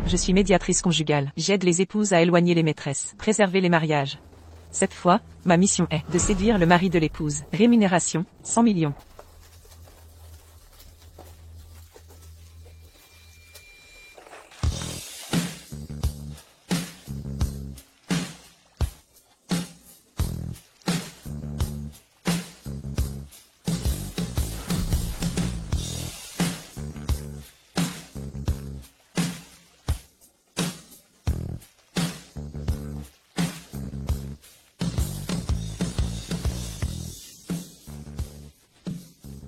Je suis médiatrice conjugale. J'aide les épouses à éloigner les maîtresses, préserver les mariages. Cette fois, ma mission est de séduire le mari de l'épouse. Rémunération, 100 millions.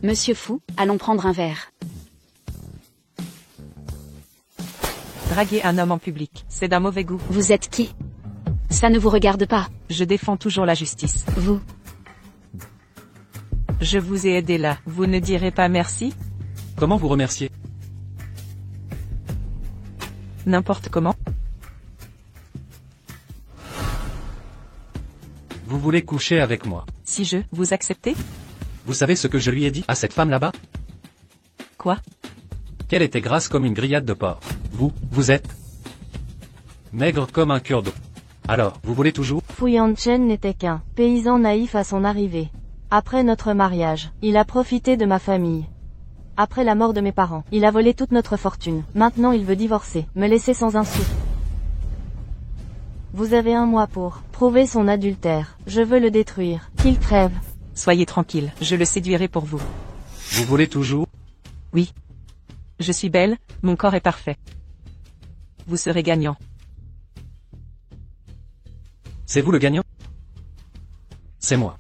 Monsieur Fou, allons prendre un verre. Draguer un homme en public, c'est d'un mauvais goût. Vous êtes qui? Ça ne vous regarde pas. Je défends toujours la justice. Vous. Je vous ai aidé là. Vous ne direz pas merci? Comment vous remercier? N'importe comment. Vous voulez coucher avec moi? Si vous acceptez? Vous savez ce que je lui ai dit à cette femme là-bas? Quoi? Qu'elle était grasse comme une grillade de porc. Vous êtes maigre comme un cure d'eau. Alors, vous voulez toujours? Fu Yanchen n'était qu'un paysan naïf à son arrivée. Après notre mariage, il a profité de ma famille. Après la mort de mes parents, il a volé toute notre fortune. Maintenant il veut divorcer, me laisser sans un sou. Vous avez un mois pour prouver son adultère. Je veux le détruire. Qu'il crève. Soyez tranquille, je le séduirai pour vous. Vous voulez toujours? Oui. Je suis belle, mon corps est parfait. Vous serez gagnant. C'est vous le gagnant? C'est moi.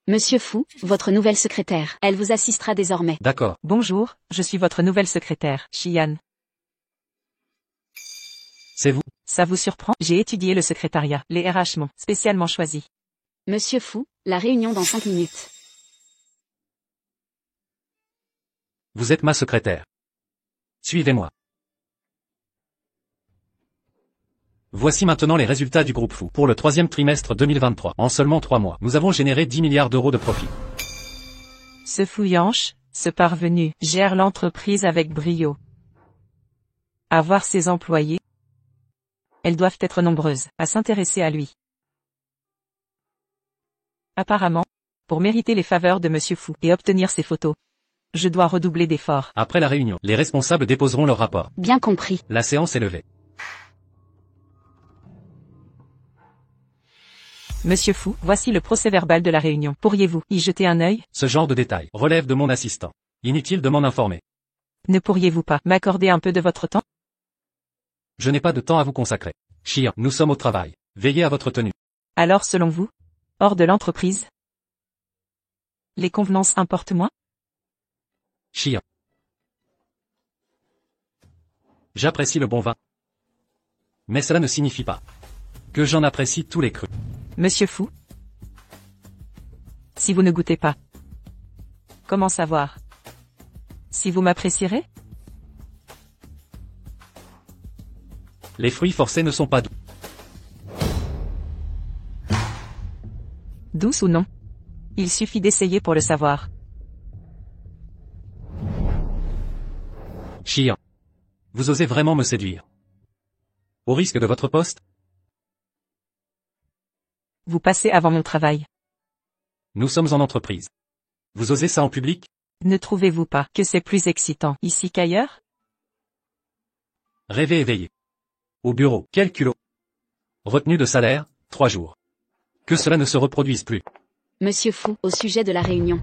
Monsieur Fou, votre nouvelle secrétaire. Elle vous assistera désormais. D'accord. Bonjour, je suis votre nouvelle secrétaire, Xian. C'est vous? Ça vous surprend? J'ai étudié le secrétariat, les RH m'ont spécialement choisi. Monsieur Fou, la réunion dans 5 minutes. Vous êtes ma secrétaire. Suivez-moi. Voici maintenant les résultats du groupe Fou. Pour le 3e trimestre 2023, en seulement 3 mois, nous avons généré 10 milliards d'euros de profit. Ce fouillanche, ce parvenu, gère l'entreprise avec brio. À voir ses employés. Elles doivent être nombreuses à s'intéresser à lui. Apparemment, pour mériter les faveurs de Monsieur Fou et obtenir ses photos, je dois redoubler d'efforts. Après la réunion, les responsables déposeront leur rapport. Bien compris. La séance est levée. Monsieur Fou, voici le procès-verbal de la réunion. Pourriez-vous y jeter un œil? Ce genre de détails relève de mon assistant. Inutile de m'en informer. Ne pourriez-vous pas m'accorder un peu de votre temps? Je n'ai pas de temps à vous consacrer. Xian, nous sommes au travail. Veillez à votre tenue. Alors selon vous, hors de l'entreprise, les convenances importent moins? Xian. J'apprécie le bon vin. Mais cela ne signifie pas que j'en apprécie tous les crus. Monsieur Fou? Si vous ne goûtez pas, comment savoir si vous m'apprécierez? Les fruits forcés ne sont pas doux. Douce ou non? Il suffit d'essayer pour le savoir. Xian. Vous osez vraiment me séduire? Au risque de votre poste? Vous passez avant mon travail. Nous sommes en entreprise. Vous osez ça en public? Ne trouvez-vous pas que c'est plus excitant ici qu'ailleurs? Rêvez et veillez. Au bureau, quel culot. Retenue de salaire, 3 jours. Que cela ne se reproduise plus. Monsieur Fou, au sujet de la réunion.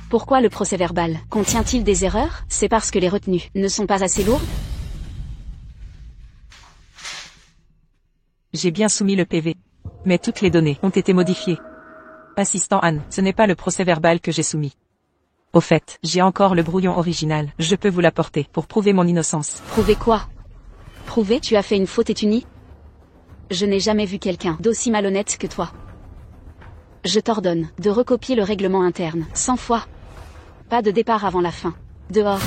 Pourquoi le procès-verbal? Contient-il des erreurs? C'est parce que les retenues ne sont pas assez lourdes? J'ai bien soumis le PV. Mais toutes les données ont été modifiées. Assistant Anne, ce n'est pas le procès-verbal que j'ai soumis. Au fait, j'ai encore le brouillon original. Je peux vous l'apporter pour prouver mon innocence. Prouvez quoi? Prouvé, tu as fait une faute et tu nies? Je n'ai jamais vu quelqu'un d'aussi malhonnête que toi. Je t'ordonne de recopier le règlement interne 100 fois. Pas de départ avant la fin. Dehors.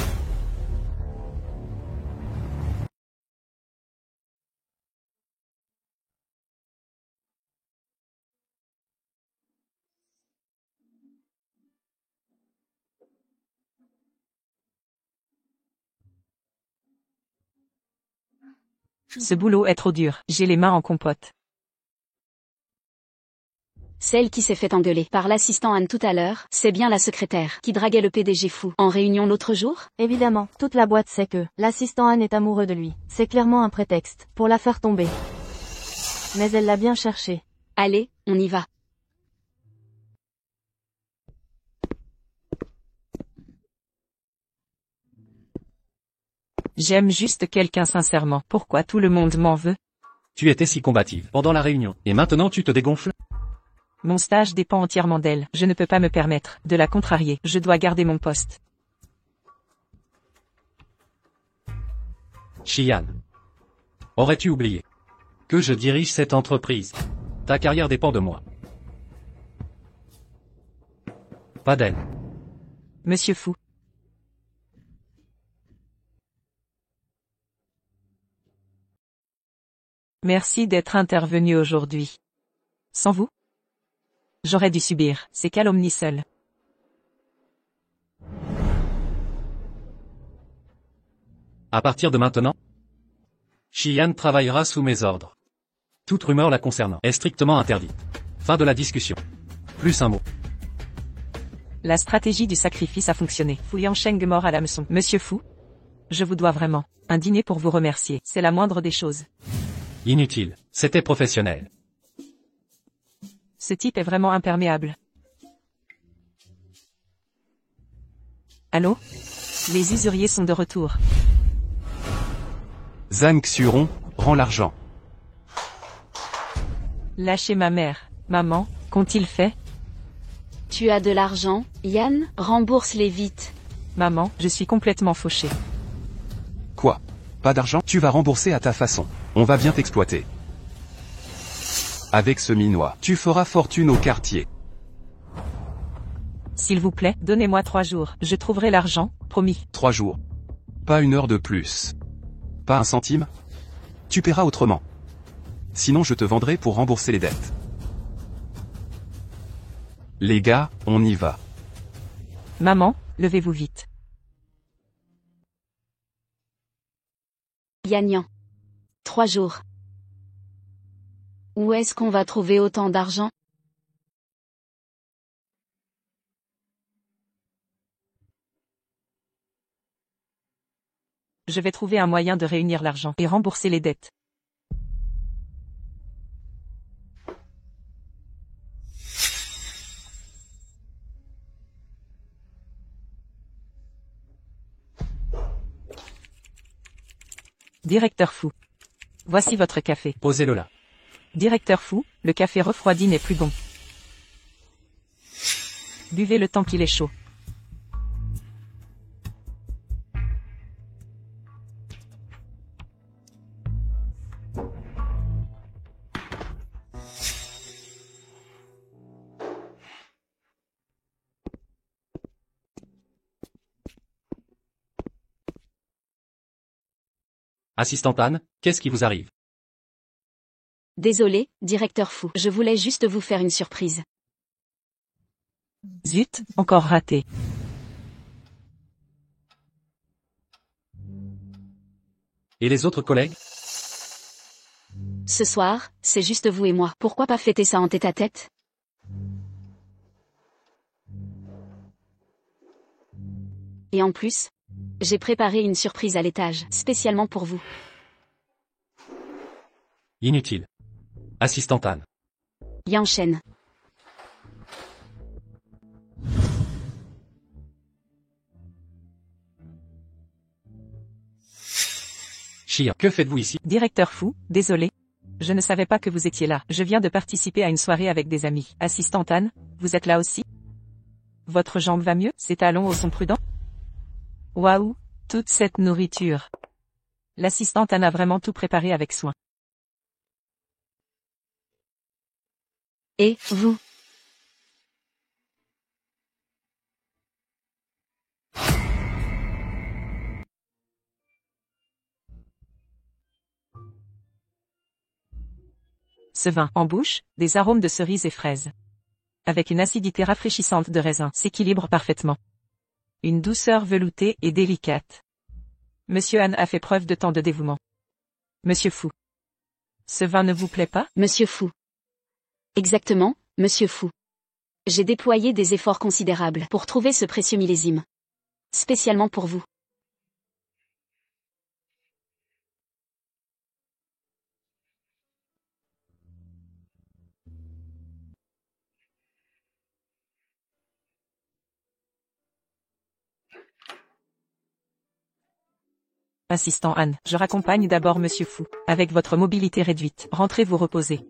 Ce boulot est trop dur, j'ai les mains en compote. Celle qui s'est fait engueuler par l'assistant Anne tout à l'heure, c'est bien la secrétaire qui draguait le PDG fou en réunion l'autre jour? Évidemment, toute la boîte sait que l'assistant Anne est amoureux de lui. C'est clairement un prétexte pour la faire tomber. Mais elle l'a bien cherché. Allez, on y va. J'aime juste quelqu'un sincèrement. Pourquoi tout le monde m'en veut? Tu étais si combative pendant la réunion, et maintenant tu te dégonfles? Mon stage dépend entièrement d'elle. Je ne peux pas me permettre de la contrarier. Je dois garder mon poste. Xian. Aurais-tu oublié que je dirige cette entreprise? Ta carrière dépend de moi. Pas d'elle. Monsieur Fou. Merci d'être intervenu aujourd'hui. Sans vous, j'aurais dû subir ces calomnies seule. À partir de maintenant, Xian travaillera sous mes ordres. Toute rumeur la concernant est strictement interdite. Fin de la discussion. Plus un mot. La stratégie du sacrifice a fonctionné. Fouillant Sheng mort à l'hameçon. Monsieur Fou, je vous dois vraiment un dîner pour vous remercier. C'est la moindre des choses. Inutile, c'était professionnel. Ce type est vraiment imperméable. Allô? Les usuriers sont de retour. Zhang Xuron, rends l'argent. Lâchez ma mère. Maman, qu'ont-ils fait? Tu as de l'argent, Yann? Rembourse-les vite. Maman, je suis complètement fauché. Quoi? Pas d'argent? Tu vas rembourser à ta façon. On va bien t'exploiter. Avec ce minois, tu feras fortune au quartier. S'il vous plaît, donnez-moi 3 jours. Je trouverai l'argent, promis. 3 jours. Pas 1 heure de plus. Pas 1 centime? Tu paieras autrement. Sinon je te vendrai pour rembourser les dettes. Les gars, on y va. Maman, levez-vous vite. Yann. 3 jours. Où est-ce qu'on va trouver autant d'argent? Je vais trouver un moyen de réunir l'argent et rembourser les dettes. Directeur Fou. Voici votre café. Posez-le là. Directeur Fou, le café refroidi n'est plus bon. Buvez le temps qu'il est chaud. Assistante Anne, qu'est-ce qui vous arrive? Désolé, directeur Fou. Je voulais juste vous faire une surprise. Zut, encore raté. Et les autres collègues? Ce soir, c'est juste vous et moi. Pourquoi pas fêter ça en tête-à-tête? Et en plus, j'ai préparé une surprise à l'étage, spécialement pour vous. Inutile. Assistante Anne. Yan Shen. Xian, que faites-vous ici? Directeur Fou, désolé. Je ne savais pas que vous étiez là. Je viens de participer à une soirée avec des amis. Assistante Anne, vous êtes là aussi? Votre jambe va mieux? Ces talons hauts sont prudents? Waouh, toute cette nourriture. L'assistante Anne a vraiment tout préparé avec soin. Et, vous? Ce vin, en bouche, des arômes de cerises et fraises. Avec une acidité rafraîchissante de raisin, s'équilibre parfaitement. Une douceur veloutée et délicate. Monsieur Anne a fait preuve de tant de dévouement. Monsieur Fou. Ce vin ne vous plaît pas? Monsieur Fou. Exactement, Monsieur Fou. J'ai déployé des efforts considérables pour trouver ce précieux millésime. Spécialement pour vous. Assistant Anne, je raccompagne d'abord Monsieur Fou. Avec votre mobilité réduite, rentrez vous reposer.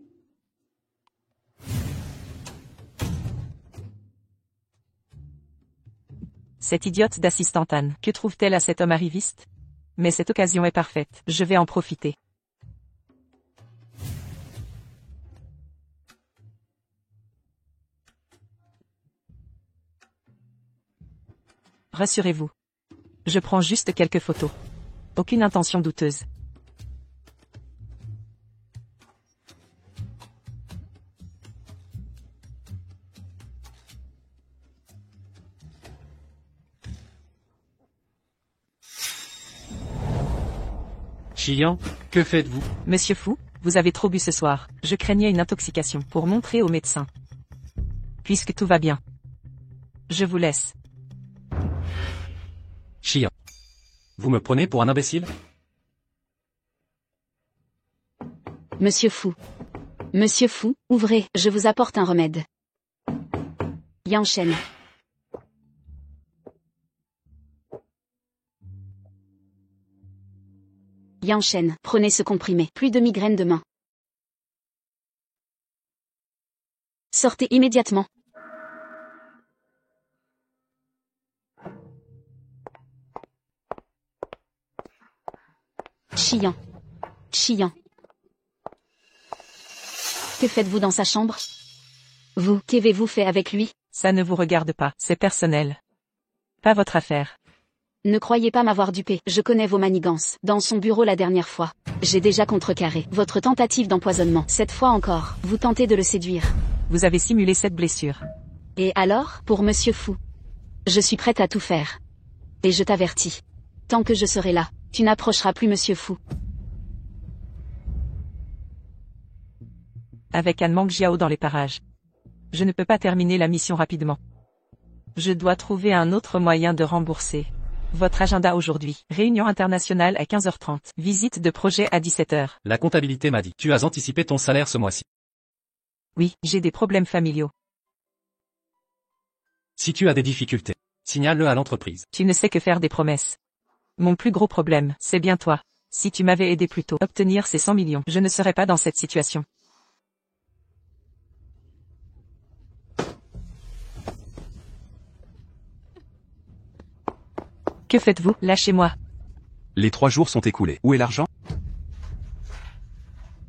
Cette idiote d'assistante Anne, que trouve-t-elle à cet homme arriviste? Mais cette occasion est parfaite, je vais en profiter. Rassurez-vous. Je prends juste quelques photos. Aucune intention douteuse. Chiyan, que faites-vous? Monsieur Fou, vous avez trop bu ce soir. Je craignais une intoxication pour montrer au médecin. Puisque tout va bien. Je vous laisse. Chiyan. Vous me prenez pour un imbécile? Monsieur Fou. Monsieur Fou, ouvrez, je vous apporte un remède. Yanchen. Yanchen, prenez ce comprimé. Plus de migraine demain. Sortez immédiatement. Chiyan. Chiyan. Que faites-vous dans sa chambre? Vous, qu'avez-vous fait avec lui? Ça ne vous regarde pas, c'est personnel. Pas votre affaire. Ne croyez pas m'avoir dupé, je connais vos manigances. Dans son bureau la dernière fois, j'ai déjà contrecarré votre tentative d'empoisonnement. Cette fois encore, vous tentez de le séduire. Vous avez simulé cette blessure. Et alors, pour Monsieur Fou? Je suis prête à tout faire. Et je t'avertis. Tant que je serai là, tu n'approcheras plus Monsieur Fou. Avec Anne Mangjiao dans les parages. Je ne peux pas terminer la mission rapidement. Je dois trouver un autre moyen de rembourser. Votre agenda aujourd'hui. Réunion internationale à 15h30. Visite de projet à 17h. La comptabilité m'a dit. Tu as anticipé ton salaire ce mois-ci. Oui, j'ai des problèmes familiaux. Si tu as des difficultés, signale-le à l'entreprise. Tu ne sais que faire des promesses. Mon plus gros problème, c'est bien toi. Si tu m'avais aidé plus tôt, obtenir ces 100 millions, je ne serais pas dans cette situation. Que faites-vous? Lâchez-moi. Les 3 jours sont écoulés. Où est l'argent?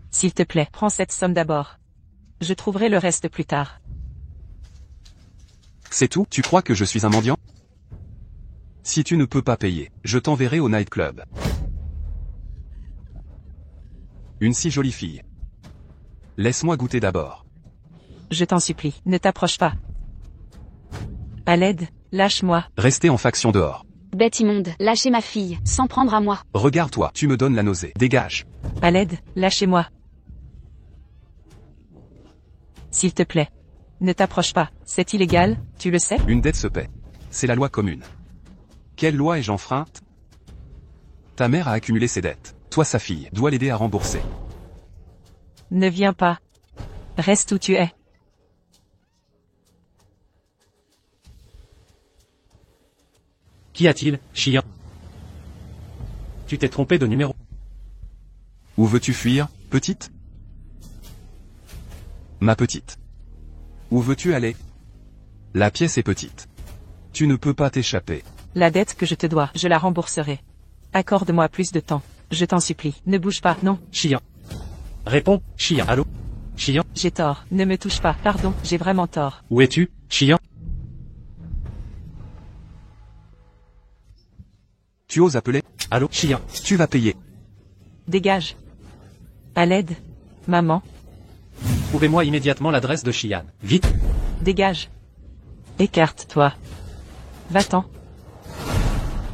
S'il te plaît, prends cette somme d'abord. Je trouverai le reste plus tard. C'est tout? Tu crois que je suis un mendiant? Si tu ne peux pas payer, je t'enverrai au nightclub. Une si jolie fille. Laisse-moi goûter d'abord. Je t'en supplie, ne t'approche pas. À l'aide, lâche-moi. Restez en faction dehors. Bête immonde, lâchez ma fille, sans prendre à moi. Regarde-toi, tu me donnes la nausée. Dégage. À l'aide, lâchez-moi. S'il te plaît. Ne t'approche pas, c'est illégal, tu le sais? Une dette se paie. C'est la loi commune. Quelle loi ai-je enfreinte? Ta mère a accumulé ses dettes. Toi, sa fille, dois l'aider à rembourser. Ne viens pas. Reste où tu es. Qu'y a-t-il, Chiyan? Tu t'es trompé de numéro. Où veux-tu fuir, petite? Ma petite. Où veux-tu aller? La pièce est petite. Tu ne peux pas t'échapper. La dette que je te dois, je la rembourserai. Accorde-moi plus de temps. je t'en supplie, ne bouge pas, non, Shiyan. Réponds, Shiyan. Allô? Shiyan? j'ai tort, ne me touche pas, pardon, j'ai vraiment tort. Où es-tu, Shiyan? Tu oses appeler? Allô, Shiyan? Tu vas payer. Dégage. À l'aide. Maman, Trouvez-moi immédiatement l'adresse de Shiyan. Vite! dégage. Écarte-toi. Va-t'en.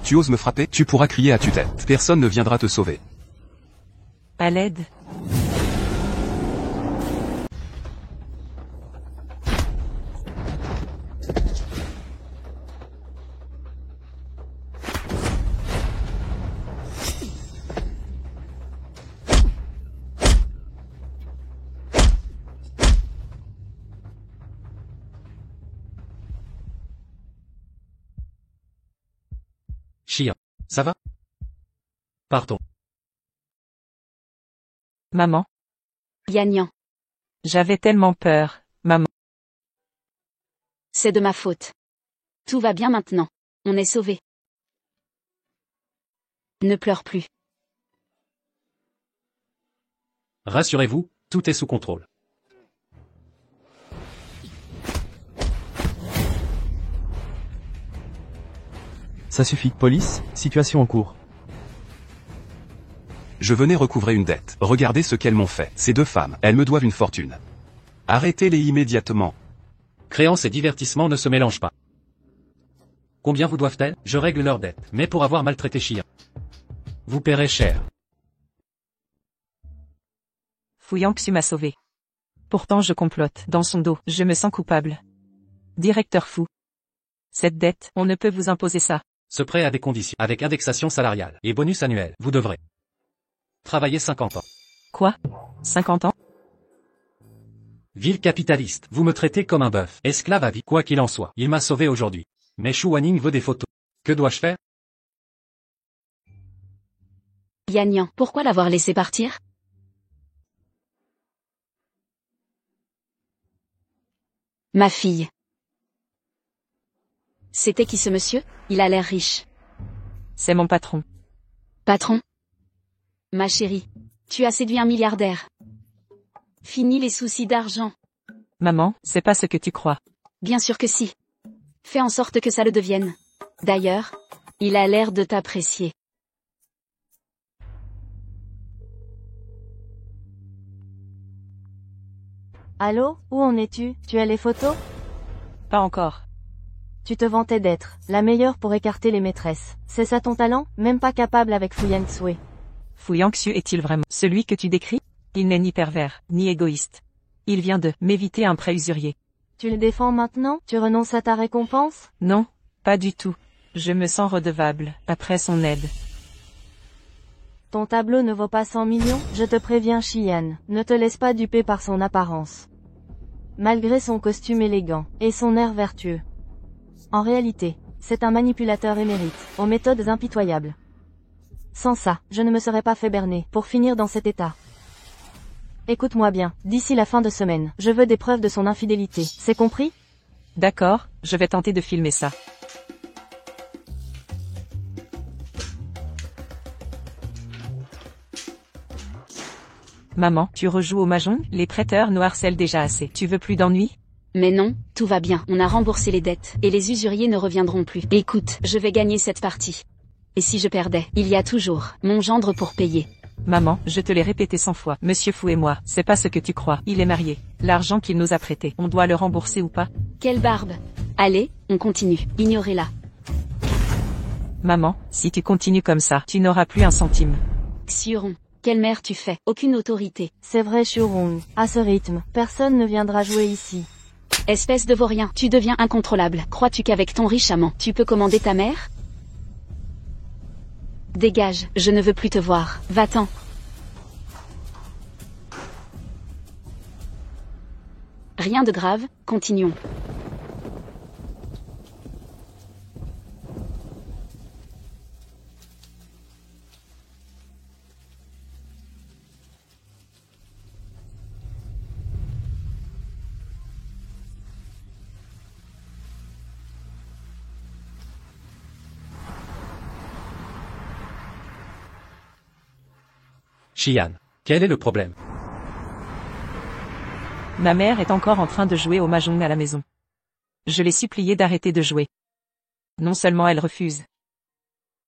Tu oses me frapper? Tu pourras crier à tue-tête. Personne ne viendra te sauver. À l'aide. Shiyan. Ça va? Partons. Maman, Yan Yan, j'avais tellement peur, maman. c'est de ma faute. Tout va bien maintenant. On est sauvés. Ne pleure plus. Rassurez-vous, tout est sous contrôle. Ça suffit. Police, situation en cours. Je venais recouvrer une dette. Regardez ce qu'elles m'ont fait. Ces deux femmes, elles me doivent une fortune. Arrêtez-les immédiatement. Créances et divertissements ne se mélangent pas. Combien vous doivent-elles? Je règle leurs dettes, mais pour avoir maltraité Shiyan. Vous paierez cher. Fuyang m'a sauvé. Pourtant je complote. Dans son dos, je me sens coupable. Directeur fou. Cette dette, on ne peut vous imposer ça. Ce prêt a des conditions, avec indexation salariale et bonus annuel. Vous devrez travailler 50 ans. Quoi? 50 ans? Ville capitaliste, vous me traitez comme un bœuf. Esclave à vie, quoi qu'il en soit. Il m'a sauvé aujourd'hui. Mais Shu Wanning veut des photos. Que dois-je faire? Yan Yan, pourquoi l'avoir laissé partir? Ma fille. C'était qui ce monsieur? Il a l'air riche. C'est mon patron. Patron? Ma chérie, tu as séduit un milliardaire. Fini les soucis d'argent. Maman, c'est pas ce que tu crois. Bien sûr que si. Fais en sorte que ça le devienne. D'ailleurs, il a l'air de t'apprécier. Allô, où en es-tu? Tu as les photos? Pas encore. Tu te vantais d'être la meilleure pour écarter les maîtresses. C'est ça ton talent? Même pas capable avec Fu Yangsui. Fu Xiu est-il vraiment celui que tu décris? Il n'est ni pervers, ni égoïste. Il vient de m'éviter un prêt usurier. Tu le défends maintenant? Tu renonces à ta récompense? Non, pas du tout. Je me sens redevable, après son aide. Ton tableau ne vaut pas 100 millions? Je te préviens Shiyan, ne te laisse pas duper par son apparence. Malgré son costume élégant, et son air vertueux. En réalité, c'est un manipulateur émérite, aux méthodes impitoyables. Sans ça, je ne me serais pas fait berner, pour finir dans cet état. Écoute-moi bien, d'ici la fin de semaine, je veux des preuves de son infidélité, c'est compris? D'accord, je vais tenter de filmer ça. Maman, tu rejoues au mahjong? Les prêteurs nous harcèlent déjà assez. Tu veux plus d'ennuis? Mais non, tout va bien. On a remboursé les dettes, et les usuriers ne reviendront plus. Écoute, je vais gagner cette partie. Et si je perdais, il y a toujours mon gendre pour payer. Maman, je te l'ai répété 100 fois. Monsieur Fou et moi, c'est pas ce que tu crois. Il est marié. L'argent qu'il nous a prêté, on doit le rembourser ou pas? Quelle barbe! Allez, on continue. Ignorez-la. Maman, si tu continues comme ça, tu n'auras plus un centime. Xiuron, quelle mère tu fais? Aucune autorité. C'est vrai Shurong, à ce rythme, personne ne viendra jouer ici. Espèce de vaurien, tu deviens incontrôlable. Crois-tu qu'avec ton riche amant, tu peux commander ta mère? Dégage, je ne veux plus te voir. Va-t'en. Rien de grave, continuons. Xian, quel est le problème? Ma mère est encore en train de jouer au mahjong à la maison. Je l'ai suppliée d'arrêter de jouer. Non seulement elle refuse,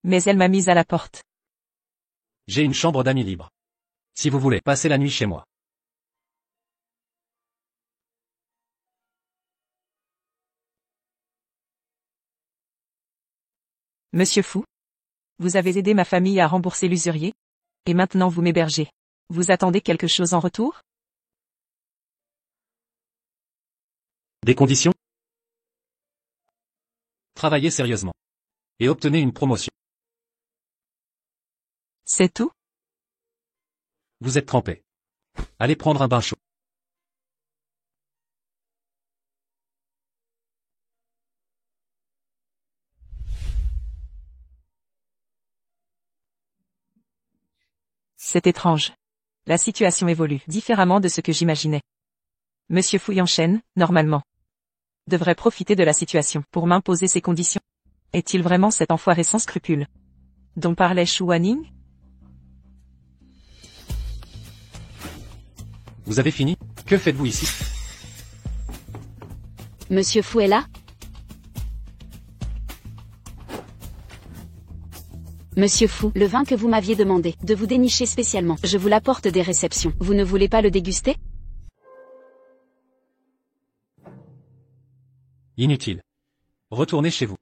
mais elle m'a mise à la porte. J'ai une chambre d'amis libre. Si vous voulez passer la nuit chez moi. Monsieur Fou, vous avez aidé ma famille à rembourser l'usurier, et maintenant vous m'hébergez. Vous attendez quelque chose en retour? Des conditions? Travaillez sérieusement. Et obtenez une promotion. C'est tout? Vous êtes trempé. Allez prendre un bain chaud. C'est étrange. La situation évolue différemment de ce que j'imaginais. Monsieur Fu Yanshen, normalement, devrait profiter de la situation pour m'imposer ses conditions. Est-il vraiment cet enfoiré sans scrupules dont parlait Shu Wanning? Vous avez fini? Que faites-vous ici? Monsieur Fu est là? Monsieur Fu, le vin que vous m'aviez demandé de vous dénicher spécialement, je vous l'apporte des réceptions. Vous ne voulez pas le déguster? Inutile. Retournez chez vous.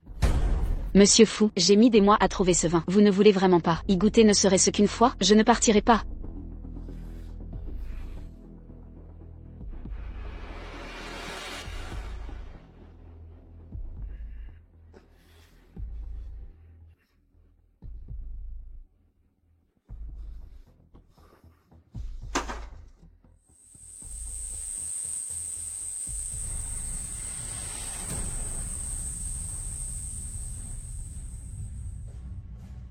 Monsieur Fu, j'ai mis des mois à trouver ce vin. Vous ne voulez vraiment pas y goûter ne serait-ce qu'une fois? Je ne partirai pas.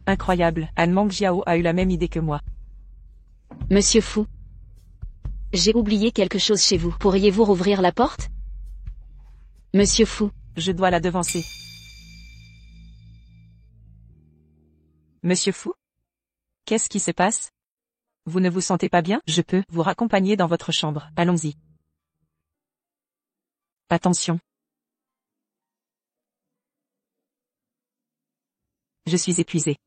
Incroyable, Han Mangjiao a eu la même idée que moi. Monsieur Fu. J'ai oublié quelque chose chez vous. Pourriez-vous rouvrir la porte? Monsieur Fu. Je dois la devancer. Monsieur Fu? Qu'est-ce qui se passe? Vous ne vous sentez pas bien? Je peux vous raccompagner dans votre chambre. Allons-y. Attention. Je suis épuisé.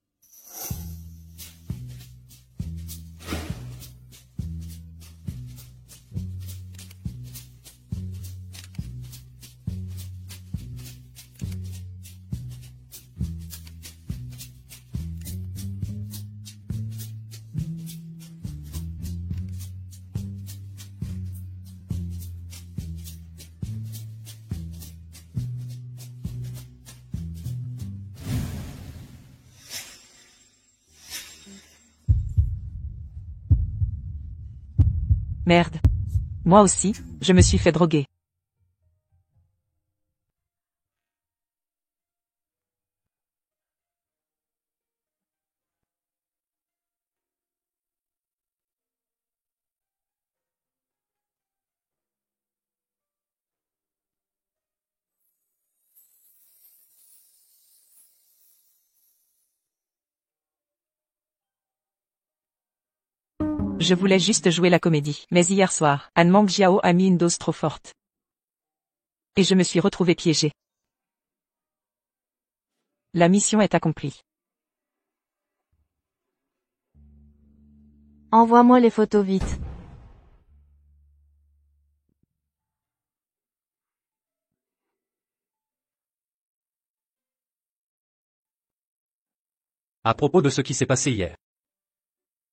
Merde. Moi aussi, je me suis fait droguer. Je voulais juste jouer la comédie. Mais hier soir, Han Mangjiao a mis une dose trop forte. Et je me suis retrouvé piégé. La mission est accomplie. Envoie-moi les photos vite. À propos de ce qui s'est passé hier.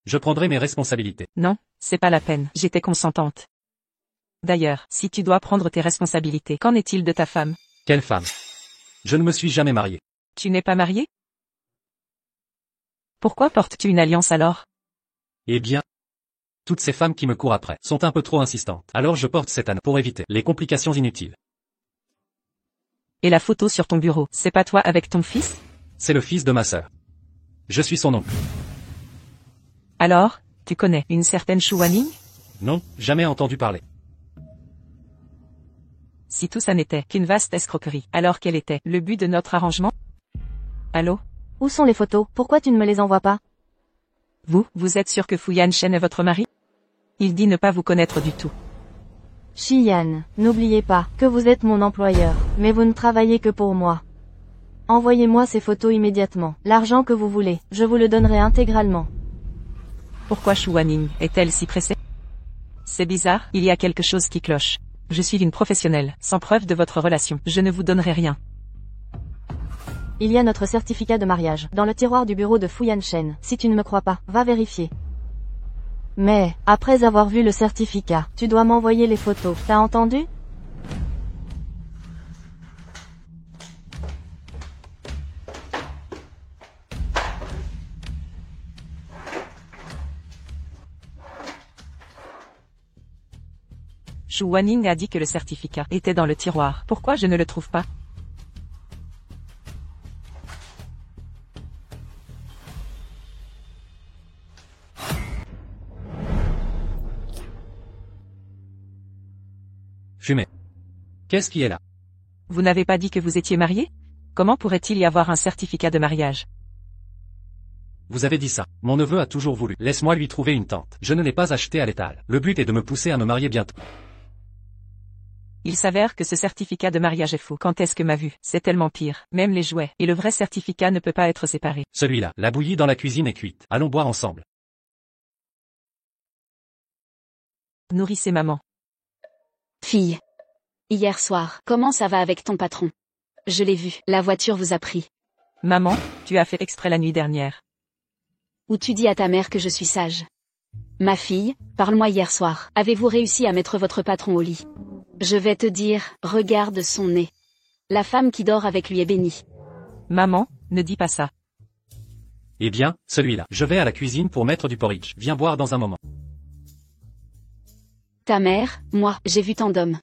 Je prendrai mes responsabilités. Non, c'est pas la peine, j'étais consentante. D'ailleurs, si tu dois prendre tes responsabilités, qu'en est-il de ta femme? Quelle femme? Je ne me suis jamais marié. Tu n'es pas marié? Pourquoi portes-tu une alliance alors? Eh bien, toutes ces femmes qui me courent après sont un peu trop insistantes. Alors je porte cet anneau pour éviter les complications inutiles. Et la photo sur ton bureau, c'est pas toi avec ton fils? C'est le fils de ma sœur. Je suis son oncle. Alors, tu connais une certaine Shu Wanning? Non, jamais entendu parler. Si tout ça n'était qu'une vaste escroquerie, alors quel était le but de notre arrangement? Allô? Où sont les photos? Pourquoi tu ne me les envoies pas? Vous êtes sûr que Fu Yanshen est votre mari? Il dit ne pas vous connaître du tout. Xiyan, n'oubliez pas que vous êtes mon employeur, mais vous ne travaillez que pour moi. Envoyez-moi ces photos immédiatement. L'argent que vous voulez, je vous le donnerai intégralement. Pourquoi Shu Wanning est-elle si pressée? C'est bizarre, il y a quelque chose qui cloche. Je suis une professionnelle, sans preuve de votre relation, je ne vous donnerai rien. Il y a notre certificat de mariage, dans le tiroir du bureau de Fu Yanshen. Si tu ne me crois pas, va vérifier. Mais, après avoir vu le certificat, tu dois m'envoyer les photos, t'as entendu? Shu Wanning a dit que le certificat était dans le tiroir. Pourquoi je ne le trouve pas? Fumée. Qu'est-ce qui est là? Vous n'avez pas dit que vous étiez marié? Comment pourrait-il y avoir un certificat de mariage? Vous avez dit ça. Mon neveu a toujours voulu. Laisse-moi lui trouver une tante. Je ne l'ai pas acheté à l'étal. Le but est de me pousser à me marier bientôt. Il s'avère que ce certificat de mariage est faux. Quand est-ce que m'a vu? C'est tellement pire. Même les jouets et le vrai certificat ne peut pas être séparés. Celui-là. La bouillie dans la cuisine est cuite. Allons boire ensemble. Nourrissez maman. Fille. Hier soir, comment ça va avec ton patron? Je l'ai vu, la voiture vous a pris. Maman, tu as fait exprès la nuit dernière. Ou tu dis à ta mère que je suis sage. Ma fille, parle-moi hier soir. Avez-vous réussi à mettre votre patron au lit? Je vais te dire, regarde son nez. La femme qui dort avec lui est bénie. Maman, ne dis pas ça. Eh bien, celui-là. Je vais à la cuisine pour mettre du porridge. Viens boire dans un moment. Ta mère, moi, j'ai vu tant d'hommes.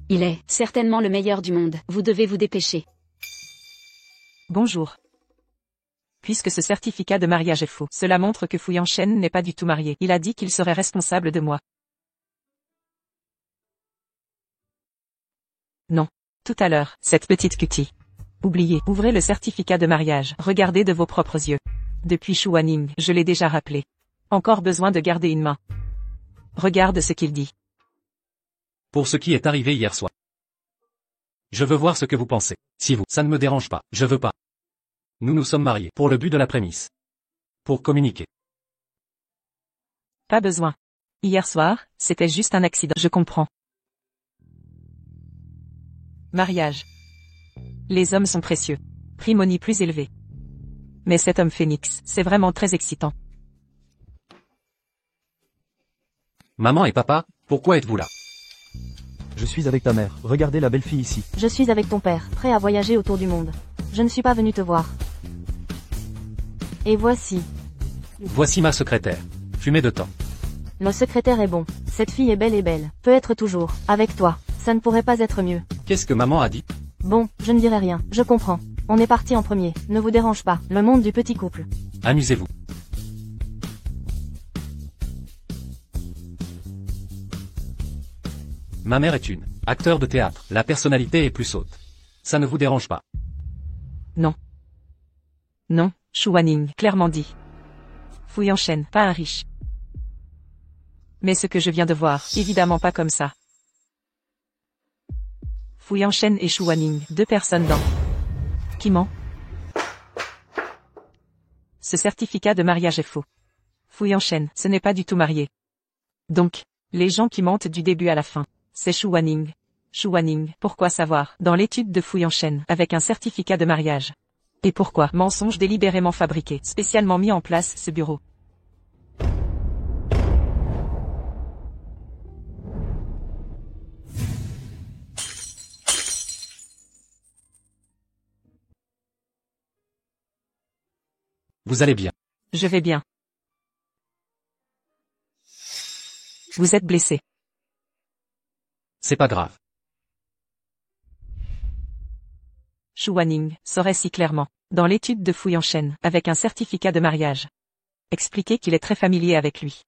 Il est certainement le meilleur du monde. Vous devez vous dépêcher. Bonjour. Puisque ce certificat de mariage est faux, cela montre que Fu Yanshen n'est pas du tout marié. Il a dit qu'il serait responsable de moi. Non. Tout à l'heure, cette petite cutie. Oubliez, ouvrez le certificat de mariage. Regardez de vos propres yeux. Depuis Shu Wanning, je l'ai déjà rappelé. Encore besoin de garder une main. Regarde ce qu'il dit. Pour ce qui est arrivé hier soir. Je veux voir ce que vous pensez. Si vous, ça ne me dérange pas. Je veux pas. Nous nous sommes mariés. Pour le but de la prémisse. Pour communiquer. Pas besoin. Hier soir, c'était juste un accident. Je comprends. Mariage. Les hommes sont précieux. Primonie plus élevé. Mais cet homme phénix, c'est vraiment très excitant. Maman et papa, pourquoi êtes-vous là? Je suis avec ta mère. Regardez la belle fille ici. Je suis avec ton père, prêt à voyager autour du monde. Je ne suis pas venu te voir. Et voici. Voici ma secrétaire. Fumée de temps. Le secrétaire est bon. Cette fille est belle et belle. Peut être toujours. Avec toi. Ça ne pourrait pas être mieux. Qu'est-ce que maman a dit? Bon, je ne dirai rien. Je comprends. On est parti en premier. Ne vous dérange pas. Le monde du petit couple. Amusez-vous. Ma mère est une acteur de théâtre. La personnalité est plus haute. Ça ne vous dérange pas? Non. Non, Shu Wanning, clairement dit. Fu Yanshen, pas un riche. Mais ce que je viens de voir, évidemment pas comme ça. Fu Yanshen et Shu Wanning, deux personnes dans. Qui ment? Ce certificat de mariage est faux. Fu Yanshen, ce n'est pas du tout marié. Donc, les gens qui mentent du début à la fin, c'est Shu Wanning. Shu Wanning, pourquoi savoir, dans l'étude de Fu Yanshen, avec un certificat de mariage. Et pourquoi, mensonge délibérément fabriqué, spécialement mis en place ce bureau. Vous allez bien. Je vais bien. Vous êtes blessé. C'est pas grave. Shu Wanning saurait si clairement, dans l'étude de Fu Yanshen, avec un certificat de mariage. Expliquer qu'il est très familier avec lui.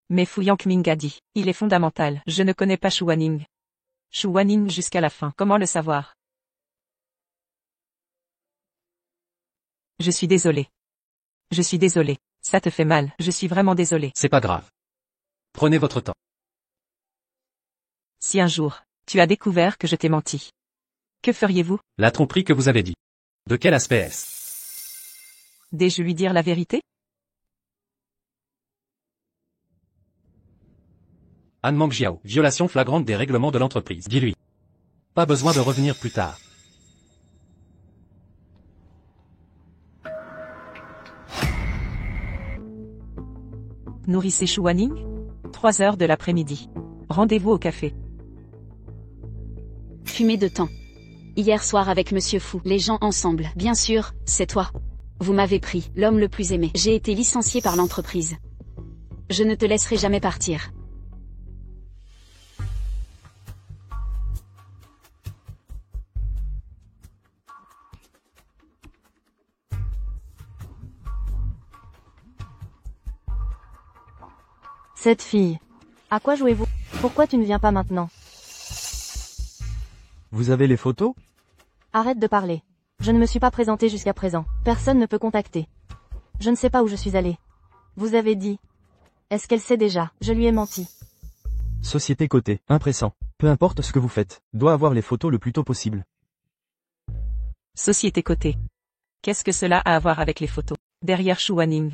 Mais Fu Yangming a dit, il est fondamental, je ne connais pas Shu Wanning. Shu Wanning jusqu'à la fin, comment le savoir? Je suis désolé. Je suis désolé. Ça te fait mal. Je suis vraiment désolé. C'est pas grave. Prenez votre temps. Si un jour, tu as découvert que je t'ai menti, que feriez-vous? La tromperie que vous avez dit. De quel aspect est-ce? Dais-je lui dire la vérité? Han Mangjiao, violation flagrante des règlements de l'entreprise. Dis-lui. Pas besoin de revenir plus tard. Nourrissez Shu Wanning? 3 heures de l'après-midi. Rendez-vous au café. Fumée de temps. Hier soir avec Monsieur Fou, les gens ensemble. Bien sûr, c'est toi. Vous m'avez pris, l'homme le plus aimé. J'ai été licencié par l'entreprise. Je ne te laisserai jamais partir. Cette fille. À quoi jouez-vous? Pourquoi tu ne viens pas maintenant? Vous avez les photos? Arrête de parler. Je ne me suis pas présentée jusqu'à présent. Personne ne peut contacter. Je ne sais pas où je suis allée. Vous avez dit. Est-ce qu'elle sait déjà? Je lui ai menti. Société cotée, impressant. Peu importe ce que vous faites, doit avoir les photos le plus tôt possible. Société cotée. Qu'est-ce que cela a à voir avec les photos? Derrière Shu Wanning.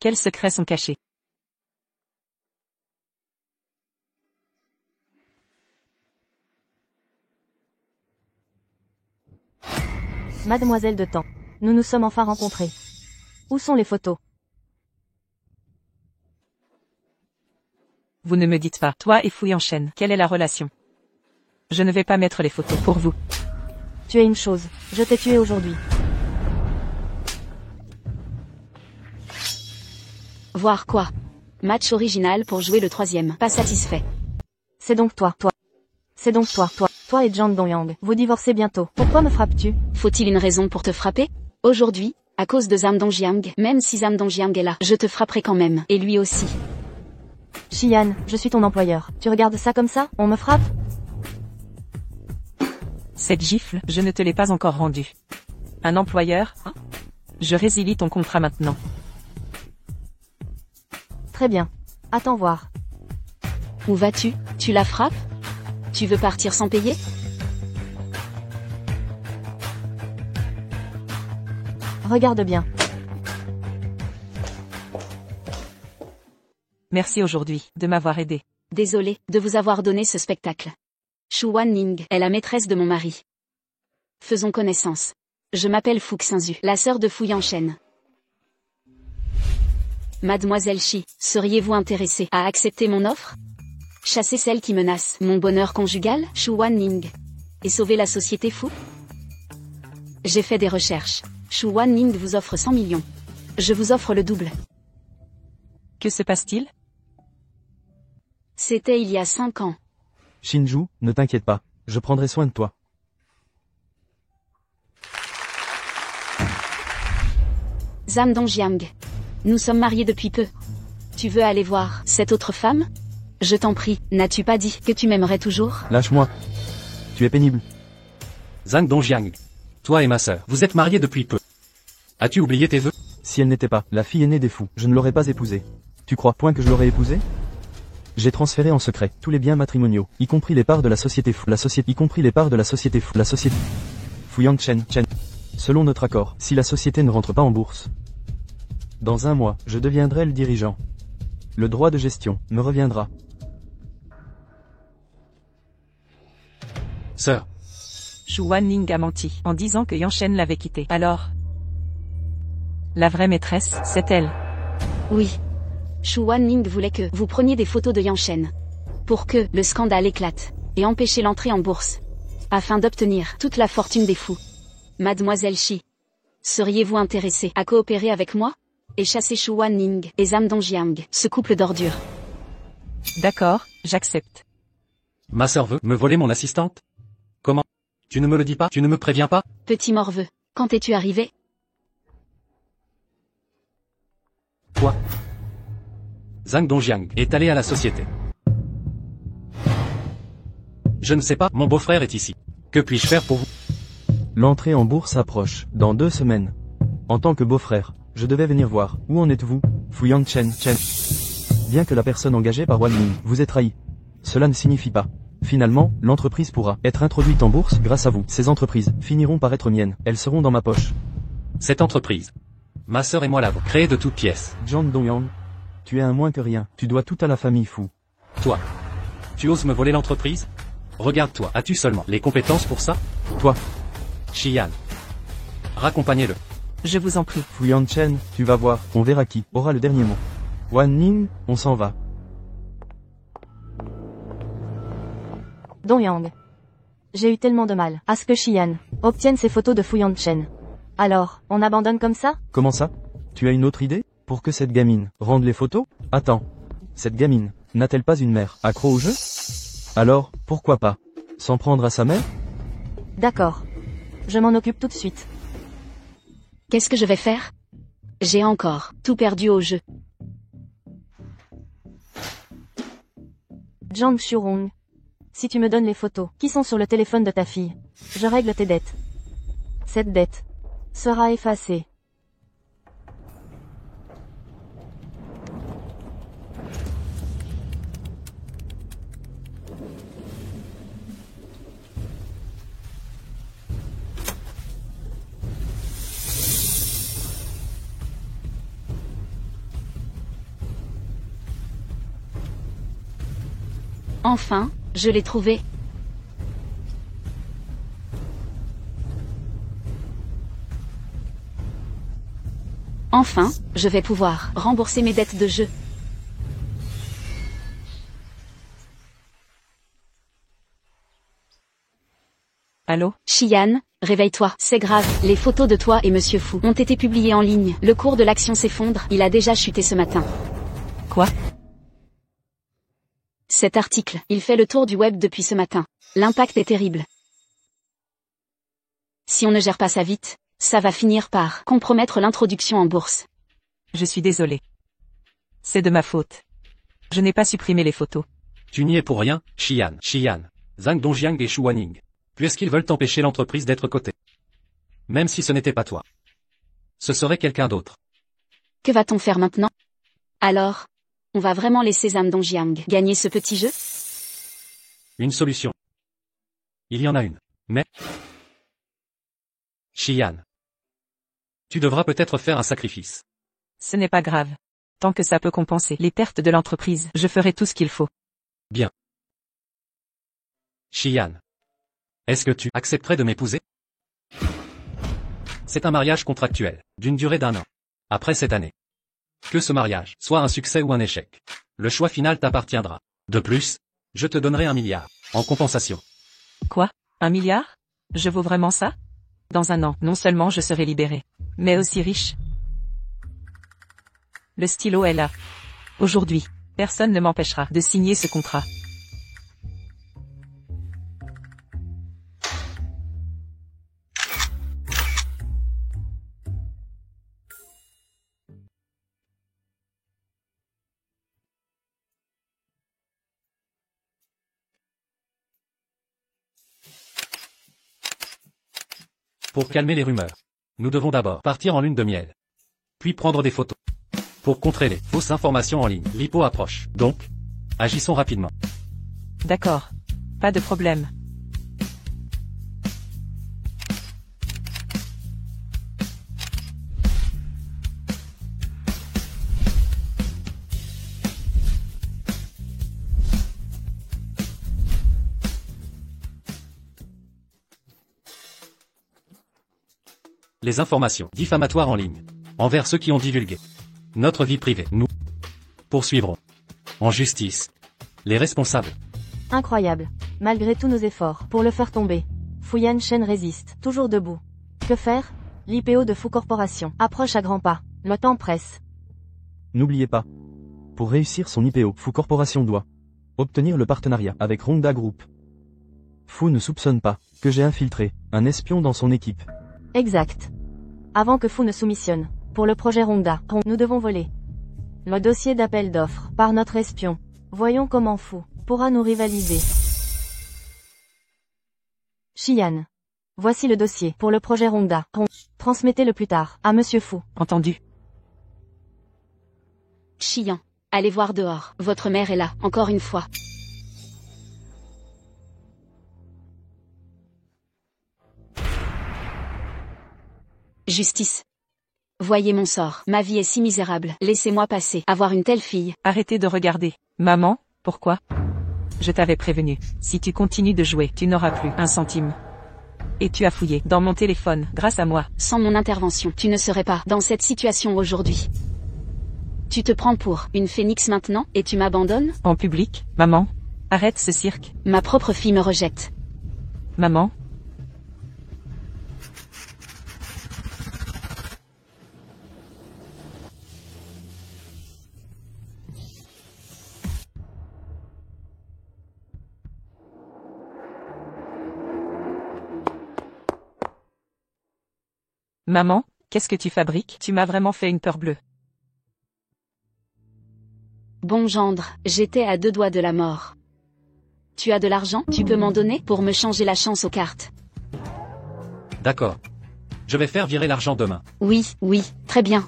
Quels secrets sont cachés? Mademoiselle de Temps. Nous nous sommes enfin rencontrés. Où sont les photos? Vous ne me dites pas. Toi et Fouille en chaîne. Quelle est la relation? Je ne vais pas mettre les photos pour vous. Tu es une chose. Je t'ai tué aujourd'hui. Voir quoi? Match original pour jouer le 3e. Pas satisfait. C'est donc toi. C'est donc toi. Toi et Jang Dongyang. Vous divorcez bientôt. Pourquoi me frappes-tu? Faut-il une raison pour te frapper? Aujourd'hui, à cause de Zhang Dongjiang, même si Zhang Dongjiang est là, je te frapperai quand même. Et lui aussi. Xian, je suis ton employeur. Tu regardes ça comme ça? On me frappe? Cette gifle, je ne te l'ai pas encore rendue. Un employeur, hein? Je résilie ton contrat maintenant. Très bien. Attends voir. Où vas-tu? Tu la frappes? Tu veux partir sans payer? Regarde bien. Merci aujourd'hui de m'avoir aidé. Désolé de vous avoir donné ce spectacle. Shu Wanning est la maîtresse de mon mari. Faisons connaissance. Je m'appelle Fu Xinzu, la sœur de Fu Yanshen. Mademoiselle Shi, seriez-vous intéressée à accepter mon offre? Chasser celle qui menace mon bonheur conjugal, Shu Wanning, et sauver la société Fu? J'ai fait des recherches. Shu Wanning vous offre 100 millions. Je vous offre le double. Que se passe-t-il? C'était il y a 5 ans. Shinju, ne t'inquiète pas, je prendrai soin de toi. Zhang Dongjiang. Nous sommes mariés depuis peu. Tu veux aller voir cette autre femme? Je t'en prie, n'as-tu pas dit que tu m'aimerais toujours? Lâche-moi. Tu es pénible. Zhang Dongjiang. Toi et ma sœur, vous êtes mariés depuis peu. As-tu oublié tes vœux? Si elle n'était pas la fille aînée des fous, je ne l'aurais pas épousée. Tu crois point que je l'aurais épousée? J'ai transféré en secret tous les biens matrimoniaux, y compris les parts de la société Fu, y compris les parts de la société Fu, Fu Yangchen, selon notre accord, si la société ne rentre pas en bourse. Dans 1 mois, je deviendrai le dirigeant. Le droit de gestion me reviendra. Sœur. Shu Wanning a menti en disant que Yanshen l'avait quitté. Alors, la vraie maîtresse, c'est elle. Oui. Shu Wanning voulait que vous preniez des photos de Yanshen. Pour que le scandale éclate, et empêcher l'entrée en bourse. Afin d'obtenir toute la fortune des fous. Mademoiselle Shi. Seriez-vous intéressée à coopérer avec moi? Et chasser Shu Wanning et Zhang Dongjiang, ce couple d'ordures. D'accord, j'accepte. Ma sœur veut me voler mon assistante? Comment? Tu ne me le dis pas? Tu ne me préviens pas? Petit morveux, quand es-tu arrivé? Quoi? Zhang Dongjiang est allé à la société. Je ne sais pas, mon beau-frère est ici. Que puis-je faire pour vous? L'entrée en bourse approche, dans 2 semaines. En tant que beau-frère, Je devais venir voir. Où en êtes-vous? Fuyang Chen. Bien que la personne engagée par Wan Ning vous ait trahi, cela ne signifie pas. Finalement, l'entreprise pourra être introduite en bourse grâce à vous. Ces entreprises finiront par être miennes. Elles seront dans ma poche. Cette entreprise. Ma sœur et moi l'avons créée de toutes pièces. John Dongyang, tu es un moins que rien. Tu dois tout à la famille Fu. Toi. Tu oses me voler l'entreprise? Regarde-toi, as-tu seulement les compétences pour ça? Toi, Xian. Raccompagnez-le. Je vous en prie. Fuyang Chen, tu vas voir. On verra qui aura le dernier mot. Wan Ning, on s'en va. Dongyang. J'ai eu tellement de mal à ce que Xian obtienne ces photos de Fuyang Chen. Alors, on abandonne comme ça? Comment ça? Tu as une autre idée? Pour que cette gamine rende les photos? Attends. Cette gamine, n'a-t-elle pas une mère accro au jeu? Alors, pourquoi pas? S'en prendre à sa mère? D'accord. Je m'en occupe tout de suite. Qu'est-ce que je vais faire? J'ai encore tout perdu au jeu. Zhang Shurong. Si tu me donnes les photos qui sont sur le téléphone de ta fille, je règle tes dettes. Cette dette sera effacée. Enfin, je l'ai trouvé. Enfin, je vais pouvoir rembourser mes dettes de jeu. Allô? Xian, réveille-toi, c'est grave. Les photos de toi et Monsieur Fu ont été publiées en ligne. Le cours de l'action s'effondre, il a déjà chuté ce matin. Quoi? Cet article, il fait le tour du web depuis ce matin. L'impact est terrible. Si on ne gère pas ça vite, ça va finir par compromettre l'introduction en bourse. Je suis désolé. C'est de ma faute. Je n'ai pas supprimé les photos. Tu n'y es pour rien, Xian. Zhang Dongjiang et Shu Wanning. Puisqu'ils veulent empêcher l'entreprise d'être cotée. Même si ce n'était pas toi. Ce serait quelqu'un d'autre. Que va-t-on faire maintenant? Alors, on va vraiment laisser Zhang Dongjiang gagner ce petit jeu? Une solution. Il y en a une. Mais... Xian. Tu devras peut-être faire un sacrifice. Ce n'est pas grave. Tant que ça peut compenser les pertes de l'entreprise, je ferai tout ce qu'il faut. Bien. Xian. Est-ce que tu accepterais de m'épouser? C'est un mariage contractuel, d'une durée d'1 an. Après cette année. Que ce mariage soit un succès ou un échec. Le choix final t'appartiendra. De plus, je te donnerai 1 milliard, en compensation. Quoi? 1 milliard? Je vaux vraiment ça? Dans 1 an, non seulement je serai libéré, mais aussi riche. Le stylo est là. Aujourd'hui, personne ne m'empêchera de signer ce contrat. Pour calmer les rumeurs, nous devons d'abord partir en lune de miel. Puis prendre des photos. Pour contrer les fausses informations en ligne, l'hypo approche. Donc, agissons rapidement. D'accord. Pas de problème. Les informations diffamatoires en ligne. Envers ceux qui ont divulgué notre vie privée. Nous poursuivrons en justice les responsables. Incroyable. Malgré tous nos efforts pour le faire tomber, Fuyang Chen résiste, toujours debout. Que faire? L'IPO de Fu Corporation approche à grands pas. Le temps presse. N'oubliez pas. Pour réussir son IPO, Fu Corporation doit obtenir le partenariat avec Rongda Group. Fu ne soupçonne pas que j'ai infiltré un espion dans son équipe. Exact. Avant que Fu ne soumissionne, pour le projet Rongda, nous devons voler le dossier d'appel d'offres par notre espion. Voyons comment Fu pourra nous rivaliser. Xian. Voici le dossier pour le projet Rongda. Transmettez-le plus tard à Monsieur Fu. Entendu. Chiant. Allez voir dehors. Votre mère est là, encore une fois. Justice. Voyez mon sort. Ma vie est si misérable. Laissez-moi passer. Avoir une telle fille. Arrêtez de regarder. Maman, pourquoi? Je t'avais prévenu. Si tu continues de jouer, tu n'auras plus un centime. Et tu as fouillé dans mon téléphone, grâce à moi. Sans mon intervention, tu ne serais pas dans cette situation aujourd'hui. Tu te prends pour une phénix maintenant, et tu m'abandonnes? En public, maman? Arrête ce cirque. Ma propre fille me rejette. Maman? Maman, qu'est-ce que tu fabriques? Tu m'as vraiment fait une peur bleue. Bon gendre, j'étais à 2 doigts de la mort. Tu as de l'argent? Tu peux m'en donner pour me changer la chance aux cartes? D'accord. Je vais faire virer l'argent demain. Oui, très bien.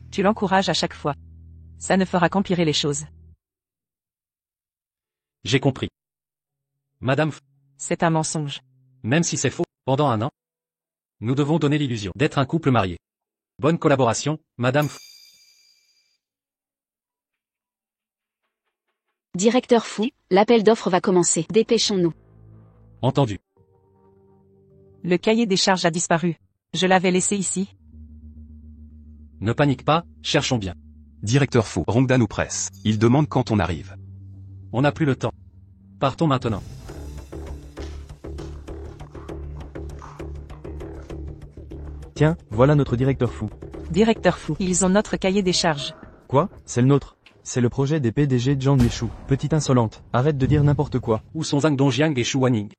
Tu l'encourages à chaque fois. Ça ne fera qu'empirer les choses. J'ai compris. Madame F, C'est un mensonge. même si c'est faux, pendant un an, nous devons donner l'illusion d'être un couple marié. Bonne collaboration, Madame F. Directeur fou, l'appel d'offres va commencer. Dépêchons-nous. Entendu. Le cahier des charges a disparu. Je l'avais laissé ici. Ne panique pas, cherchons bien. Directeur fou, Rongda nous presse. Il demande quand on arrive. On n'a plus le temps. Partons maintenant. Tiens, voilà notre directeur fou. Directeur fou, ils ont notre cahier des charges. Quoi? C'est le nôtre. C'est le projet des PDG de Zhang Yishu. Petite insolente, arrête de dire n'importe quoi. Où sont Zhang Dongjiang et Shu Wanning?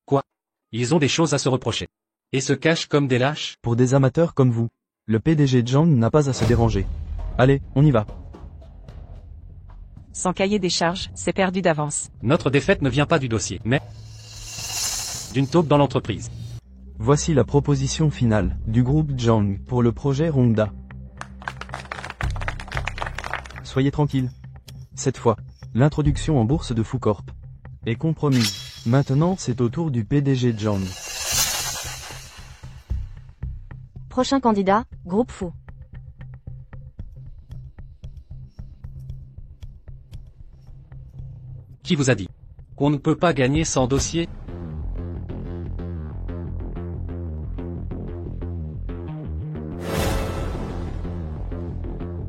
Quoi? Ils ont des choses à se reprocher. Et se cachent comme des lâches? Pour des amateurs comme vous, le PDG de Zhang n'a pas à se déranger. Allez, on y va. Sans cahier des charges, c'est perdu d'avance. Notre défaite ne vient pas du dossier, mais d'une taupe dans l'entreprise. Voici la proposition finale du groupe Zhang pour le projet Rongda. Soyez tranquille. Cette fois, l'introduction en bourse de Foucorp est compromise. Maintenant, c'est au tour du PDG Zhang. Prochain candidat, groupe fou. Qui vous a dit qu'on ne peut pas gagner sans dossier?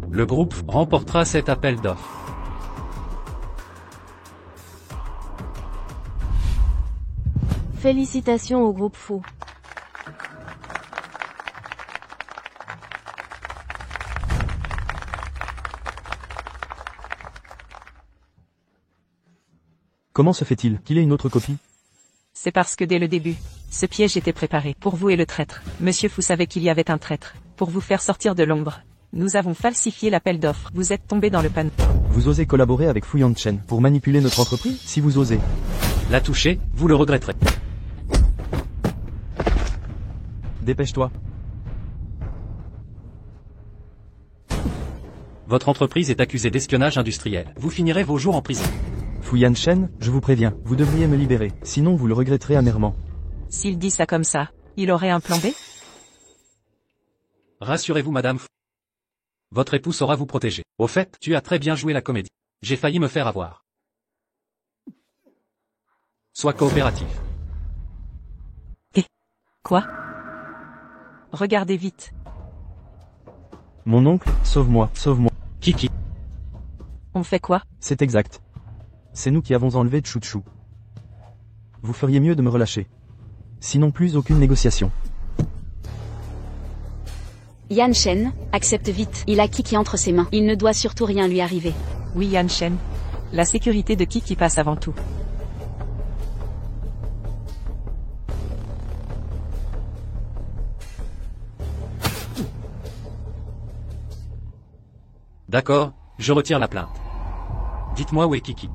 Le groupe remportera cet appel d'offres. Félicitations au groupe fou. Comment se fait-il qu'il ait une autre copie? C'est parce que dès le début, ce piège était préparé pour vous et le traître. Monsieur Fou savait qu'il y avait un traître, pour vous faire sortir de l'ombre. Nous avons falsifié l'appel d'offres. Vous êtes tombé dans le panneau. Vous osez collaborer avec Fu Yanchen pour manipuler notre entreprise? Si vous osez. La toucher, vous le regretterez. Dépêche-toi. Votre entreprise est accusée d'espionnage industriel. Vous finirez vos jours en prison. Fu Yanchen, je vous préviens, vous devriez me libérer, sinon vous le regretterez amèrement. S'il dit ça comme ça, il aurait un plan B? Rassurez-vous Madame F. Votre époux saura vous protéger. Au fait, tu as très bien joué la comédie. J'ai failli me faire avoir. Sois coopératif. Quoi? Regardez vite. Mon oncle, sauve-moi, sauve-moi. Kiki. On fait quoi? C'est exact. C'est nous qui avons enlevé Tchouchou. Vous feriez mieux de me relâcher. Sinon plus aucune négociation. Yan Shen, accepte vite. Il a Kiki entre ses mains. Il ne doit surtout rien lui arriver. Oui Yan Shen. La sécurité de qui passe avant tout. D'accord, je retire la plainte. Dites-moi où est Kiki.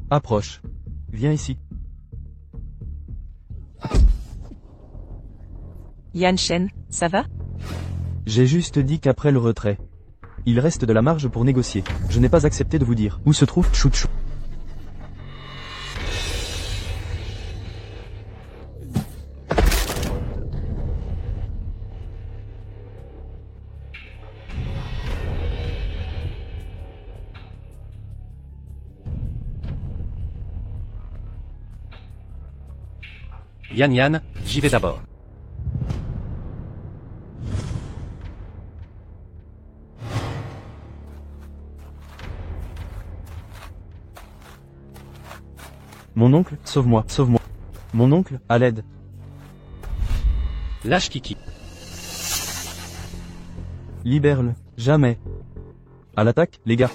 Approche. Viens ici. Yan Shen, ça va? J'ai juste dit qu'après le retrait, il reste de la marge pour négocier. Je n'ai pas accepté de vous dire où se trouve Chouchou. Yan Yan, j'y vais d'abord. Mon oncle, sauve-moi, sauve-moi. Mon oncle, à l'aide. Lâche Kiki. Libère-le. Jamais. À l'attaque, les gars.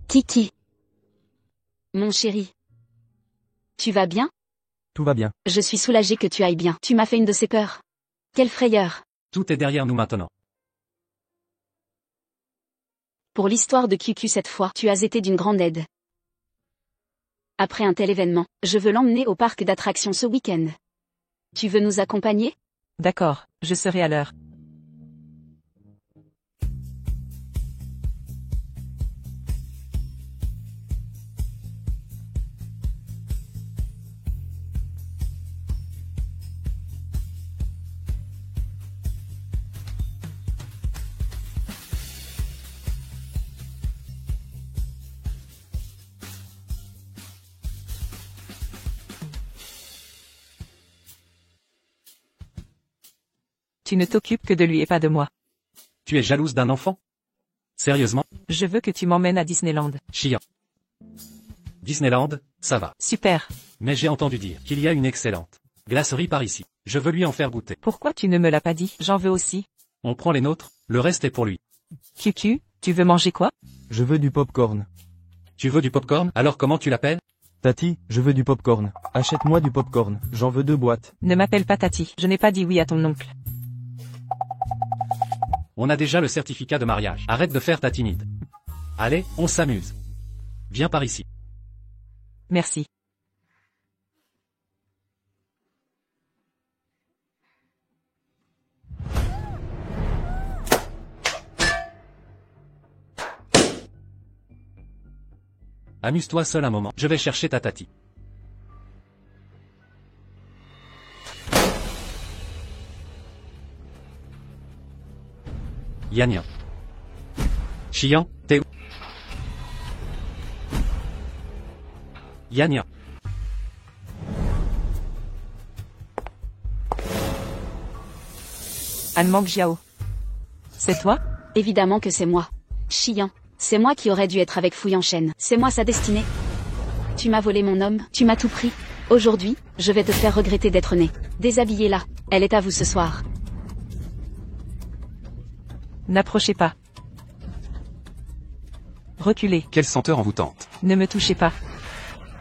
Kiki. Mon chéri. Tu vas bien? Tout va bien. Je suis soulagée que tu ailles bien. Tu m'as fait une de ces peurs. Quelle frayeur. Tout est derrière nous maintenant. Pour l'histoire de QQ cette fois, tu as été d'une grande aide. Après un tel événement, je veux l'emmener au parc d'attractions ce week-end. Tu veux nous accompagner? D'accord, je serai à l'heure. Tu ne t'occupes que de lui et pas de moi. Tu es jalouse d'un enfant? Sérieusement? Je veux que tu m'emmènes à Disneyland. Chiant. Disneyland, ça va. Super. Mais j'ai entendu dire qu'il y a une excellente glacerie par ici. Je veux lui en faire goûter. Pourquoi tu ne me l'as pas dit? J'en veux aussi. On prend les nôtres, le reste est pour lui. QQ, tu veux manger quoi? Je veux du popcorn. Tu veux du popcorn? Alors comment tu l'appelles? Tati, je veux du popcorn. Achète-moi du popcorn. J'en veux 2 boîtes. Ne m'appelle pas Tati. Je n'ai pas dit oui à ton oncle. On a déjà le certificat de mariage. Arrête de faire ta timide. Allez, on s'amuse. Viens par ici. Merci. Amuse-toi seul un moment. Je vais chercher ta Tati. Yan Yan. Chiant, t'es où? Yan Yan. Anne Mang Jiao. C'est toi? Évidemment que c'est moi. Chiant. C'est moi qui aurais dû être avec Fouille en chaîne. C'est moi sa destinée. Tu m'as volé mon homme, tu m'as tout pris. Aujourd'hui, je vais te faire regretter d'être né. Déshabillez-la. Elle est à vous ce soir. N'approchez pas. Reculez. Quelle senteur envoûtante. Ne me touchez pas.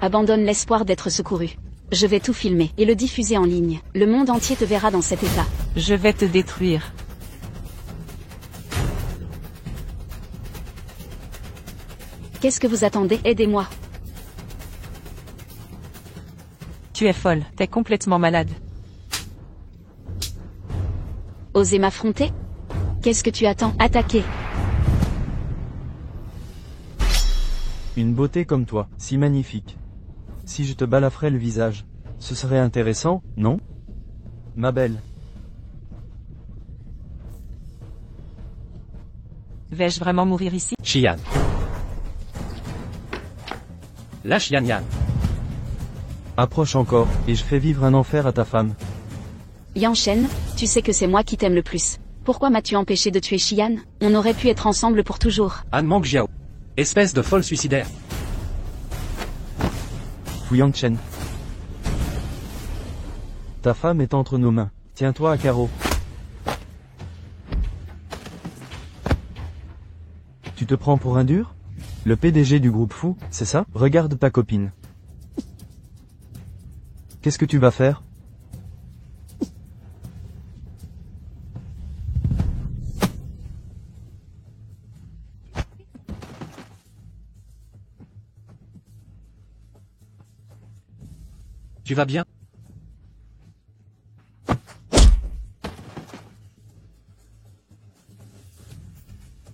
Abandonne l'espoir d'être secouru. Je vais tout filmer et le diffuser en ligne. Le monde entier te verra dans cet état. Je vais te détruire. Qu'est-ce que vous attendez? Aidez-moi. Tu es folle. T'es complètement malade. Osez m'affronter? Qu'est-ce que tu attends? Attaquez. Une beauté comme toi, si magnifique. Si je te balafrais le visage, ce serait intéressant, non? Ma belle. Vais-je vraiment mourir ici? Xian. Lâche Yan Yan. Approche encore, et je fais vivre un enfer à ta femme. Yan Shen, tu sais que c'est moi qui t'aime le plus. Pourquoi m'as-tu empêché de tuer Xian? On aurait pu être ensemble pour toujours. Anne Mang Jiao. Espèce de folle suicidaire. Fuyang Chen. Ta femme est entre nos mains. Tiens-toi à carreau. Tu te prends pour un dur? Le PDG du groupe fou, c'est ça? Regarde ta copine. Qu'est-ce que tu vas faire? Tu vas bien?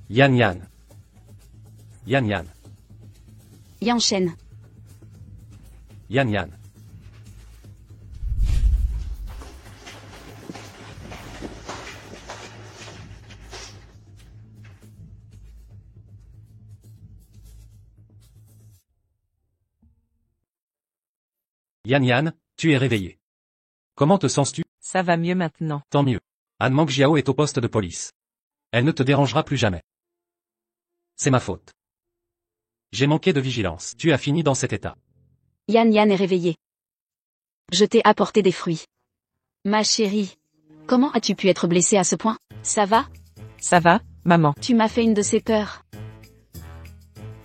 Yan Yan. Yan Yan. Yan Shen. Yan Yan. Yan Yan, tu es réveillé. Comment te sens-tu? Ça va mieux maintenant. Tant mieux. Han Mangjiao est au poste de police. Elle ne te dérangera plus jamais. C'est ma faute. J'ai manqué de vigilance. Tu as fini dans cet état. Yan Yan est réveillé. Je t'ai apporté des fruits. Ma chérie. Comment as-tu pu être blessée à ce point? Ça va? Ça va, maman? Tu m'as fait une de ces peurs.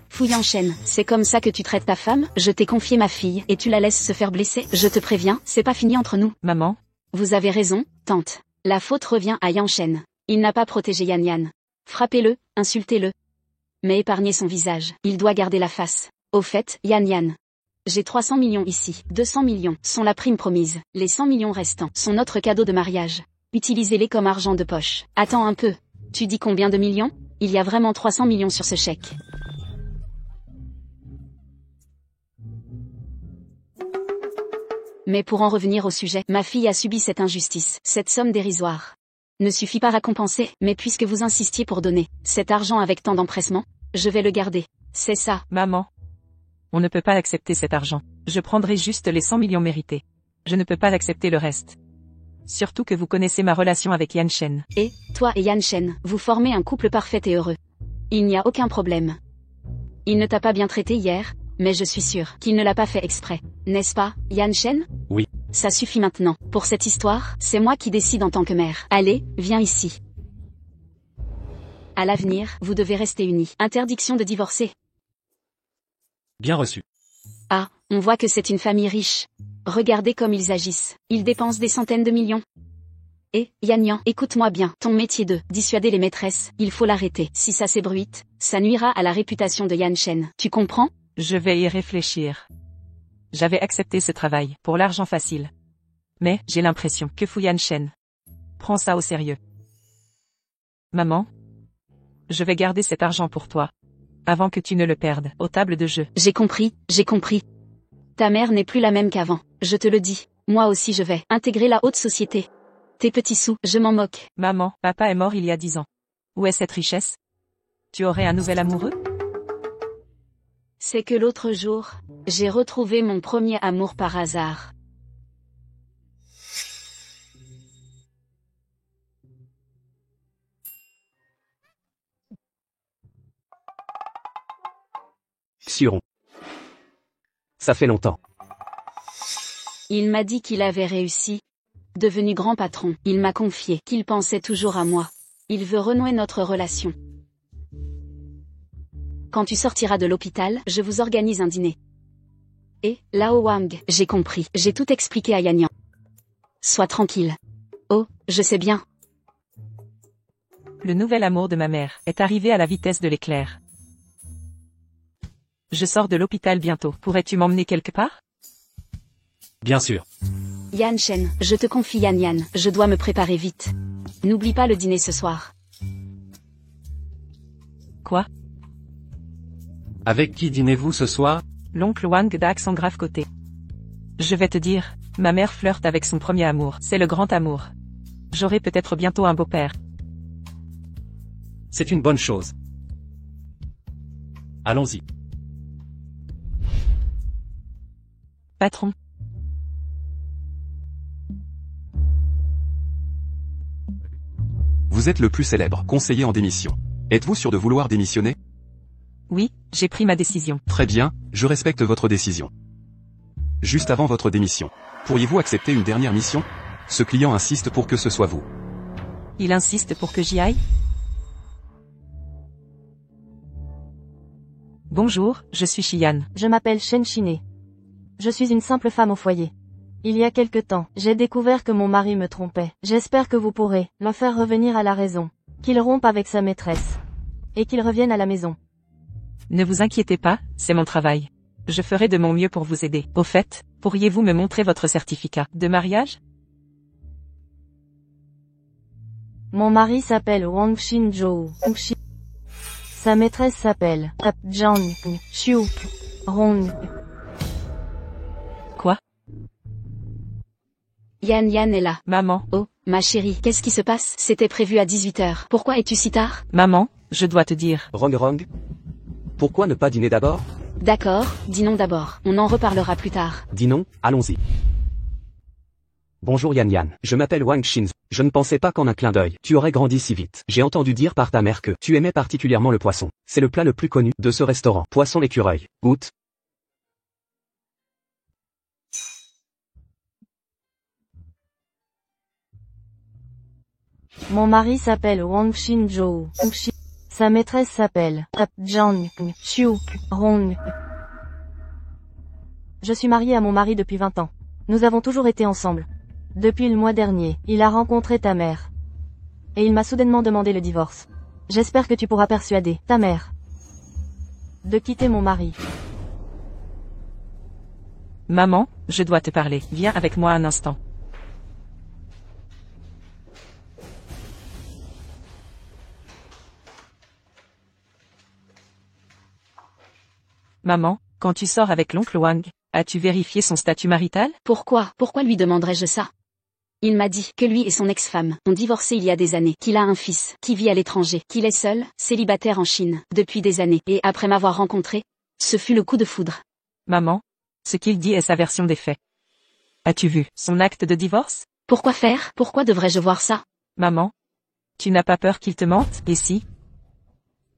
Fou Yan Shen, c'est comme ça que tu traites ta femme? Je t'ai confié ma fille, et tu la laisses se faire blesser? Je te préviens, c'est pas fini entre nous. Maman? Vous avez raison, tante. La faute revient à Yan Shen. Il n'a pas protégé Yan Yan. Frappez-le, insultez-le. Mais épargnez son visage, il doit garder la face. Au fait, Yan Yan. J'ai 300 millions ici, 200 millions sont la prime promise, les 100 millions restants sont notre cadeau de mariage. Utilisez-les comme argent de poche. Attends un peu. Tu dis combien de millions? Il y a vraiment 300 millions sur ce chèque. Mais pour en revenir au sujet, ma fille a subi cette injustice, cette somme dérisoire. Ne suffit pas à récompenser, mais puisque vous insistiez pour donner cet argent avec tant d'empressement, je vais le garder. C'est ça. Maman. On ne peut pas accepter cet argent. Je prendrai juste les 100 millions mérités. Je ne peux pas accepter le reste. Surtout que vous connaissez ma relation avec Yan Shen. Et, toi et Yan Shen, vous formez un couple parfait et heureux. Il n'y a aucun problème. Il ne t'a pas bien traité hier, mais je suis sûre qu'il ne l'a pas fait exprès. N'est-ce pas, Yan Shen? Oui. Ça suffit maintenant. Pour cette histoire, c'est moi qui décide en tant que mère. Allez, viens ici. À l'avenir, vous devez rester unis. Interdiction de divorcer. Bien reçu. Ah, on voit que c'est une famille riche. Regardez comme ils agissent. Ils dépensent des centaines de millions. Et, Yan Yan, écoute-moi bien. Ton métier de dissuader les maîtresses, il faut l'arrêter. Si ça s'ébruite, ça nuira à la réputation de Yan Shen. Tu comprends? Je vais y réfléchir. J'avais accepté ce travail, pour l'argent facile. Mais, j'ai l'impression que Fu Yan Shen prend ça au sérieux. Maman? Je vais garder cet argent pour toi. Avant que tu ne le perdes, aux tables de jeu. J'ai compris, j'ai compris. Ta mère n'est plus la même qu'avant, je te le dis. Moi aussi je vais intégrer la haute société. Tes petits sous, je m'en moque. Maman, papa est mort il y a 10 ans. Où est cette richesse? Tu aurais un nouvel amoureux? C'est que l'autre jour, j'ai retrouvé mon premier amour par hasard. Xuron. Ça fait longtemps. Il m'a dit qu'il avait réussi. Devenu grand patron, il m'a confié qu'il pensait toujours à moi. Il veut renouer notre relation. Quand tu sortiras de l'hôpital, je vous organise un dîner. Et, Lao Wang, j'ai compris, j'ai tout expliqué à Yan Yan. Sois tranquille. Oh, je sais bien. Le nouvel amour de ma mère est arrivé à la vitesse de l'éclair. Je sors de l'hôpital bientôt. Pourrais-tu m'emmener quelque part? Bien sûr. Yan Shen, je te confie Yan Yan, je dois me préparer vite. N'oublie pas le dîner ce soir. Quoi? Avec qui dînez-vous ce soir? L'oncle Wang d'accent grave côté. Je vais te dire, ma mère flirte avec son premier amour. C'est le grand amour. J'aurai peut-être bientôt un beau-père. C'est une bonne chose. Allons-y. Patron. Vous êtes le plus célèbre conseiller en démission. Êtes-vous sûr de vouloir démissionner? Oui, j'ai pris ma décision. Très bien, je respecte votre décision. juste avant votre démission. Pourriez-vous accepter une dernière mission? Ce client insiste pour que ce soit vous. Il insiste pour que j'y aille? Bonjour, je suis Xian. Je m'appelle Shen Shine. Je suis une simple femme au foyer. Il y a quelque temps, j'ai découvert que mon mari me trompait. J'espère que vous pourrez le faire revenir à la raison. Qu'il rompe avec sa maîtresse. Et qu'il revienne à la maison. Ne vous inquiétez pas, c'est mon travail. Je ferai de mon mieux pour vous aider. Au fait, pourriez-vous me montrer votre certificat de mariage? Mon mari s'appelle Wang Xinzhou. Sa maîtresse s'appelle Zhang Xiu Rong. Quoi? Yan est là. Maman, Oh, ma chérie, qu'est-ce qui se passe? C'était prévu à 18h. Pourquoi es-tu si tard? maman, je dois te dire. Rong. Pourquoi ne pas dîner d'abord? D'accord, dînons d'abord. On en reparlera plus tard. Dînons, allons-y. Bonjour Yan. Je m'appelle Wang Xin. Je ne pensais pas qu'en un clin d'œil, tu aurais grandi si vite. J'ai entendu dire par ta mère que tu aimais particulièrement le poisson. C'est le plat le plus connu de ce restaurant. Poisson l'écureuil. Goûte. Mon mari s'appelle Wang Xinzhou. Sa maîtresse s'appelle Zhang Xiu Rong. Je suis mariée à mon mari depuis 20 ans. Nous avons toujours été ensemble. Depuis le mois dernier, il a rencontré ta mère. Et il m'a soudainement demandé le divorce. J'espère que tu pourras persuader ta mère de quitter mon mari. Maman, je dois te parler. Viens avec moi un instant. Maman, quand tu sors avec l'oncle Wang, as-tu vérifié son statut marital? Pourquoi lui demanderais-je ça? Il m'a dit que lui et son ex-femme ont divorcé il y a des années, qu'il a un fils, qui vit à l'étranger, qu'il est seul, célibataire en Chine, depuis des années, et après m'avoir rencontré, ce fut le coup de foudre. Maman, ce qu'il dit est sa version des faits. As-tu vu son acte de divorce? Pourquoi faire? Pourquoi devrais-je voir ça? Maman, tu n'as pas peur qu'il te mente? Et si?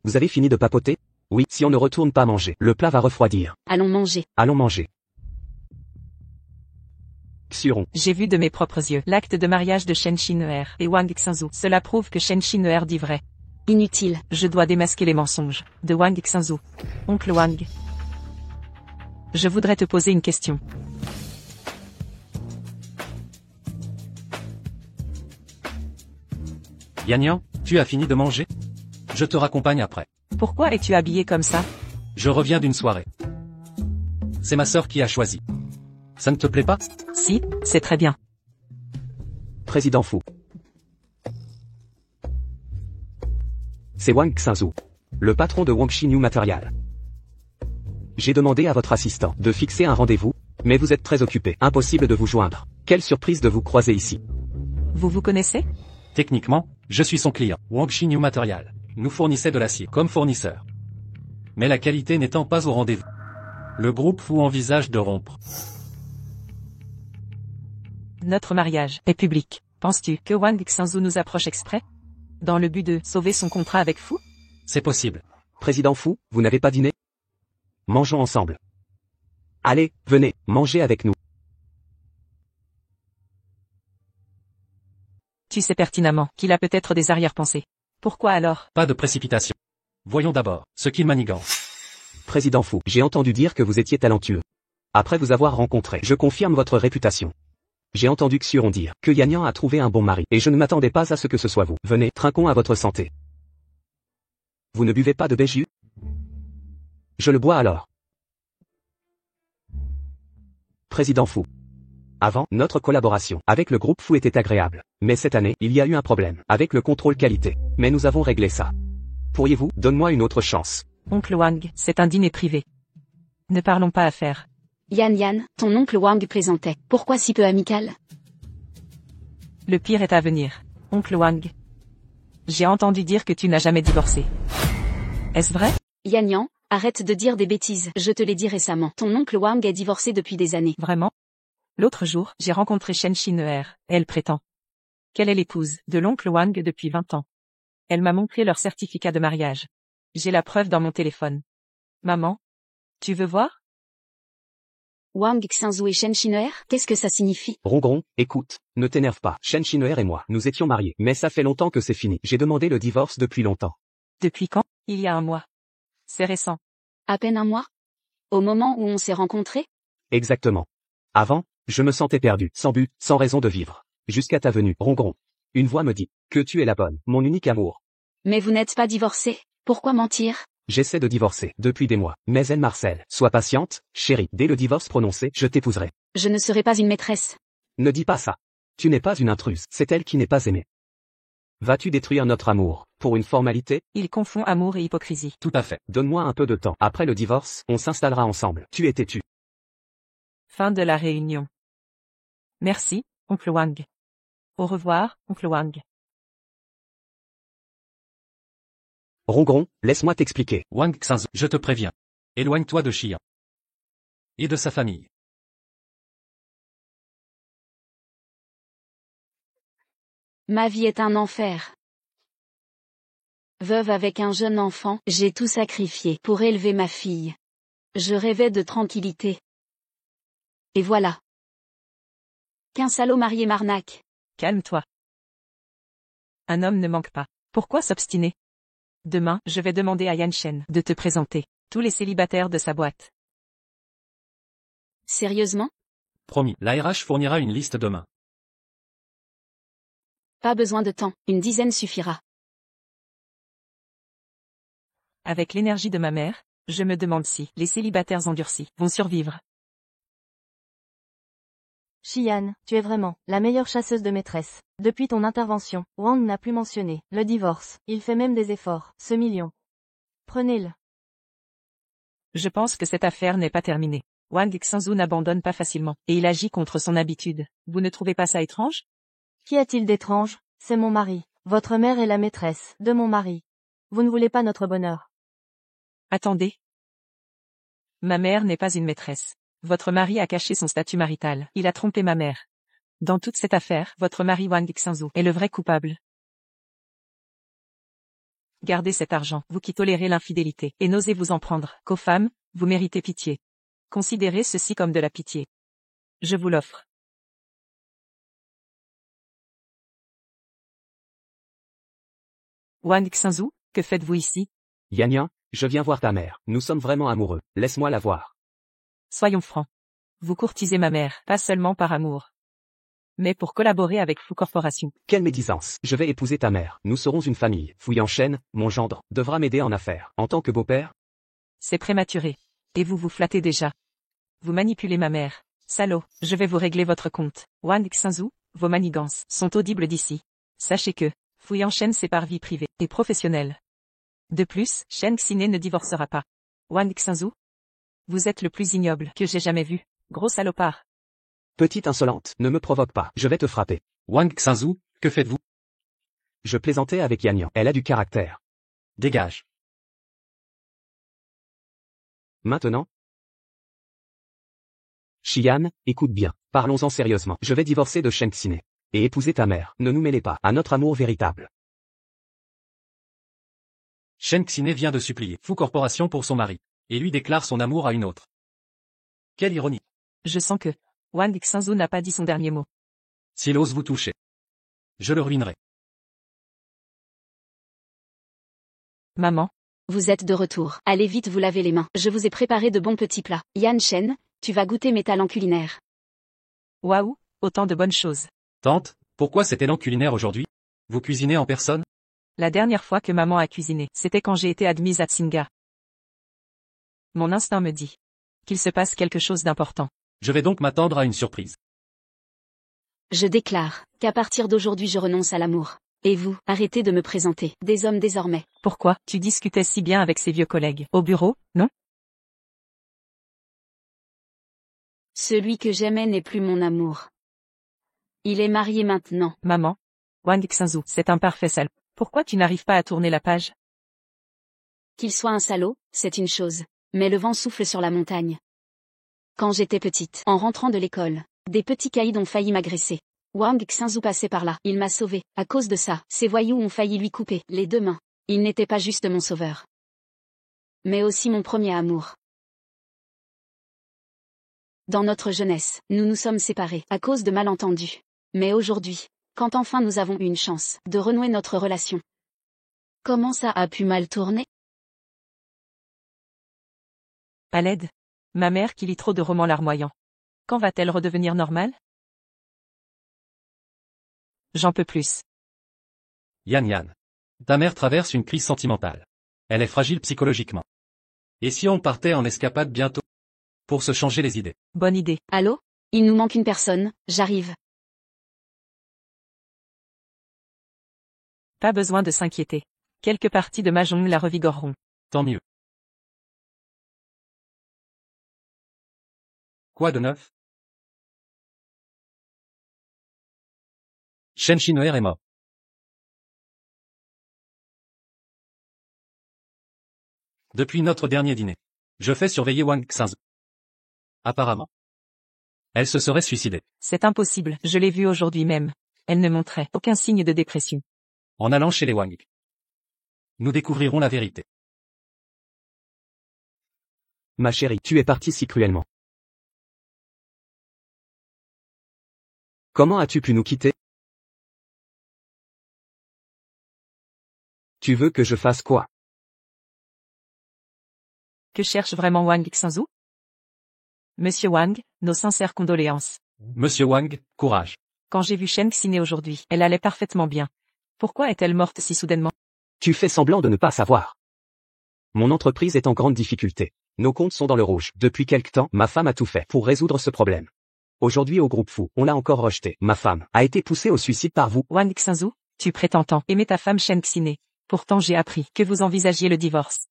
Vous avez fini de papoter? Oui, si on ne retourne pas manger, le plat va refroidir. Allons manger. Allons manger. Xuron. J'ai vu de mes propres yeux l'acte de mariage de Shen Shineer et Wang Xinzhou. Cela prouve que Shen Shineer dit vrai. Inutile. Je dois démasquer les mensonges de Wang Xinzhou. Oncle Wang. Je voudrais te poser une question. Yan, tu as fini de manger? Je te raccompagne après. Pourquoi es-tu habillé comme ça? Je reviens d'une soirée. C'est ma sœur qui a choisi. Ça ne te plaît pas? Si, c'est très bien. Président Fou. C'est Wang Xinzhou, le patron de Wang Xinyu Material. J'ai demandé à votre assistant de fixer un rendez-vous, mais vous êtes très occupé, impossible de vous joindre. Quelle surprise de vous croiser ici. Vous vous connaissez? Techniquement, je suis son client, Wang Xinyu Material. Nous fournissait de l'acier comme fournisseur. Mais la qualité n'étant pas au rendez-vous. Le groupe Fou envisage de rompre. Notre mariage est public. Penses-tu que Wang Xinzhou nous approche exprès? Dans le but de sauver son contrat avec Fou? C'est possible. Président Fou, vous n'avez pas dîné? Mangeons ensemble. Allez, venez, mangez avec nous. Tu sais pertinemment qu'il a peut-être des arrière-pensées. Pourquoi alors? Pas de précipitation. Voyons d'abord ce qu'il manigance. Président Fou, j'ai entendu dire que vous étiez talentueux. Après vous avoir rencontré, je confirme votre réputation. J'ai entendu Xuron dire que Yan a trouvé un bon mari, et je ne m'attendais pas à ce que ce soit vous. Venez, trinquons à votre santé. Vous ne buvez pas de béjus? Je le bois alors. Président Fou. Avant, notre collaboration avec le groupe Fou était agréable. Mais cette année, il y a eu un problème avec le contrôle qualité. Mais nous avons réglé ça. Pourriez-vous, donne-moi une autre chance. Oncle Wang, c'est un dîner privé. Ne parlons pas affaires. Yan, ton oncle Wang plaisantait. Pourquoi si peu amical? Le pire est à venir. Oncle Wang. J'ai entendu dire que tu n'as jamais divorcé. Est-ce vrai? Yan, arrête de dire des bêtises. Je te l'ai dit récemment. Ton oncle Wang est divorcé depuis des années. Vraiment? L'autre jour, j'ai rencontré Shen Shineer. Elle prétend qu'elle est l'épouse de l'oncle Wang depuis 20 ans. Elle m'a montré leur certificat de mariage. J'ai la preuve dans mon téléphone. Maman, tu veux voir? Wang Xinzu et Shen Shinuer, qu'est-ce que ça signifie? Rongron, écoute, ne t'énerve pas. Shen Shinuer et moi, nous étions mariés. Mais ça fait longtemps que c'est fini. J'ai demandé le divorce depuis longtemps. Depuis quand? Il y a un mois. C'est récent. À peine un mois? Au moment où on s'est rencontrés? Exactement. Avant, je me sentais perdu, sans but, sans raison de vivre. Jusqu'à ta venue, Rongron. Une voix me dit que tu es la bonne, mon unique amour. Mais vous n'êtes pas divorcé. Pourquoi mentir? J'essaie de divorcer, depuis des mois. Mais elle Marcel, sois patiente, chérie. Dès le divorce prononcé, je t'épouserai. Je ne serai pas une maîtresse. Ne dis pas ça. Tu n'es pas une intruse, c'est elle qui n'est pas aimée. Vas-tu détruire notre amour, pour une formalité? Il confond amour et hypocrisie. Tout à fait. Donne-moi un peu de temps. Après le divorce, on s'installera ensemble. Tu es têtu. Fin de la réunion. Merci, oncle Wang. Au revoir, oncle Wang. Rongron, laisse-moi t'expliquer. Wang Xinzu, je te préviens. Éloigne-toi de Xian. Et de sa famille. Ma vie est un enfer. Veuve avec un jeune enfant, j'ai tout sacrifié pour élever ma fille. Je rêvais de tranquillité. Et voilà. Qu'un salaud marié m'arnaque. Calme-toi. Un homme ne manque pas. Pourquoi s'obstiner? Demain, je vais demander à Yan Shen de te présenter tous les célibataires de sa boîte. Sérieusement? Promis, la RH fournira une liste demain. Pas besoin de temps, une dizaine suffira. Avec l'énergie de ma mère, je me demande si les célibataires endurcis vont survivre. Xian, tu es vraiment la meilleure chasseuse de maîtresses. Depuis ton intervention, Wang n'a plus mentionné le divorce. Il fait même des efforts. Ce million. Prenez-le. Je pense que cette affaire n'est pas terminée. Wang Xinzu n'abandonne pas facilement, et il agit contre son habitude. Vous ne trouvez pas ça étrange? Qu'y a-t-il d'étrange? C'est mon mari. Votre mère est la maîtresse de mon mari. Vous ne voulez pas notre bonheur. Attendez. Ma mère n'est pas une maîtresse. Votre mari a caché son statut marital. Il a trompé ma mère. Dans toute cette affaire, votre mari Wang Xinzu est le vrai coupable. Gardez cet argent, vous qui tolérez l'infidélité, et n'osez vous en prendre qu'aux femmes, vous méritez pitié. Considérez ceci comme de la pitié. Je vous l'offre. Wang Xinzu, que faites-vous ici? Yan, je viens voir ta mère. Nous sommes vraiment amoureux. Laisse-moi la voir. Soyons francs. Vous courtisez ma mère, pas seulement par amour, mais pour collaborer avec Fu Corporation. Quelle médisance. Je vais épouser ta mère. Nous serons une famille. Fouille en chaîne, mon gendre, devra m'aider en affaires. En tant que beau-père? C'est prématuré. Et vous vous flattez déjà. Vous manipulez ma mère. Salaud, je vais vous régler votre compte. Wang Xinzu, vos manigances sont audibles d'ici. Sachez que, Fouille en chaîne sépare vie privée et professionnelle. De plus, Shen Xiné ne divorcera pas. Wang Xinzu, vous êtes le plus ignoble que j'ai jamais vu. Gros salopard. Petite insolente, ne me provoque pas. Je vais te frapper. Wang Xinzu, que faites-vous? Je plaisantais avec Yan. Elle a du caractère. Dégage. Maintenant? Xian, écoute bien. Parlons-en sérieusement. Je vais divorcer de Shen Xiné. Et épouser ta mère. Ne nous mêlez pas à notre amour véritable. Shen Xiné vient de supplier Fu Corporation pour son mari, et lui déclare son amour à une autre. Quelle ironie. Je sens que Wang Xinzu n'a pas dit son dernier mot. S'il ose vous toucher, je le ruinerai. Maman. Vous êtes de retour. Allez vite vous laver les mains. Je vous ai préparé de bons petits plats. Yan Shen, tu vas goûter mes talents culinaires. Waouh, autant de bonnes choses. Tante, pourquoi cet élan culinaire aujourd'hui? Vous cuisinez en personne? La dernière fois que maman a cuisiné, c'était quand j'ai été admise à Tsinga. Mon instinct me dit qu'il se passe quelque chose d'important. Je vais donc m'attendre à une surprise. Je déclare qu'à partir d'aujourd'hui je renonce à l'amour. Et vous, arrêtez de me présenter des hommes désormais. Pourquoi? Tu discutais si bien avec ces vieux collègues au bureau, non? Celui que j'aimais n'est plus mon amour. Il est marié maintenant. Maman. Wang Xinzu, c'est un parfait salaud. Pourquoi tu n'arrives pas à tourner la page? Qu'il soit un salaud, c'est une chose. Mais le vent souffle sur la montagne. Quand j'étais petite, en rentrant de l'école, des petits caïds ont failli m'agresser. Wang Xinzu passait par là. Il m'a sauvé. À cause de ça, ces voyous ont failli lui couper les deux mains. Il n'était pas juste mon sauveur, mais aussi mon premier amour. Dans notre jeunesse, nous nous sommes séparés à cause de malentendus. Mais aujourd'hui, quand enfin nous avons eu une chance de renouer notre relation. Comment ça a pu mal tourner? À l'aide. Ma mère qui lit trop de romans larmoyants. Quand va-t-elle redevenir normale? J'en peux plus. Yan. Ta mère traverse une crise sentimentale. Elle est fragile psychologiquement. Et si on partait en escapade bientôt? Pour se changer les idées. Bonne idée. Allô? Il nous manque une personne, j'arrive. Pas besoin de s'inquiéter. Quelques parties de mahjong la revigoreront. Tant mieux. Quoi de neuf? Shen Xin'er est mort. Depuis notre dernier dîner. Je fais surveiller Wang Xinzu. Apparemment. Elle se serait suicidée. C'est impossible, je l'ai vue aujourd'hui même. Elle ne montrait aucun signe de dépression. En allant chez les Wang. Nous découvrirons la vérité. Ma chérie, tu es partie si cruellement. Comment as-tu pu nous quitter? Tu veux que je fasse quoi? Que cherche vraiment Wang Xinzu? Monsieur Wang, nos sincères condoléances. Monsieur Wang, courage. Quand j'ai vu Shen Xine aujourd'hui, elle allait parfaitement bien. Pourquoi est-elle morte si soudainement? Tu fais semblant de ne pas savoir. Mon entreprise est en grande difficulté. Nos comptes sont dans le rouge. Depuis quelque temps, ma femme a tout fait pour résoudre ce problème. Aujourd'hui au groupe Fu, on l'a encore rejeté. Ma femme a été poussée au suicide par vous. Wang Xinzu, tu prétends tant aimer ta femme Shen Xine. Pourtant j'ai appris que vous envisagiez le divorce.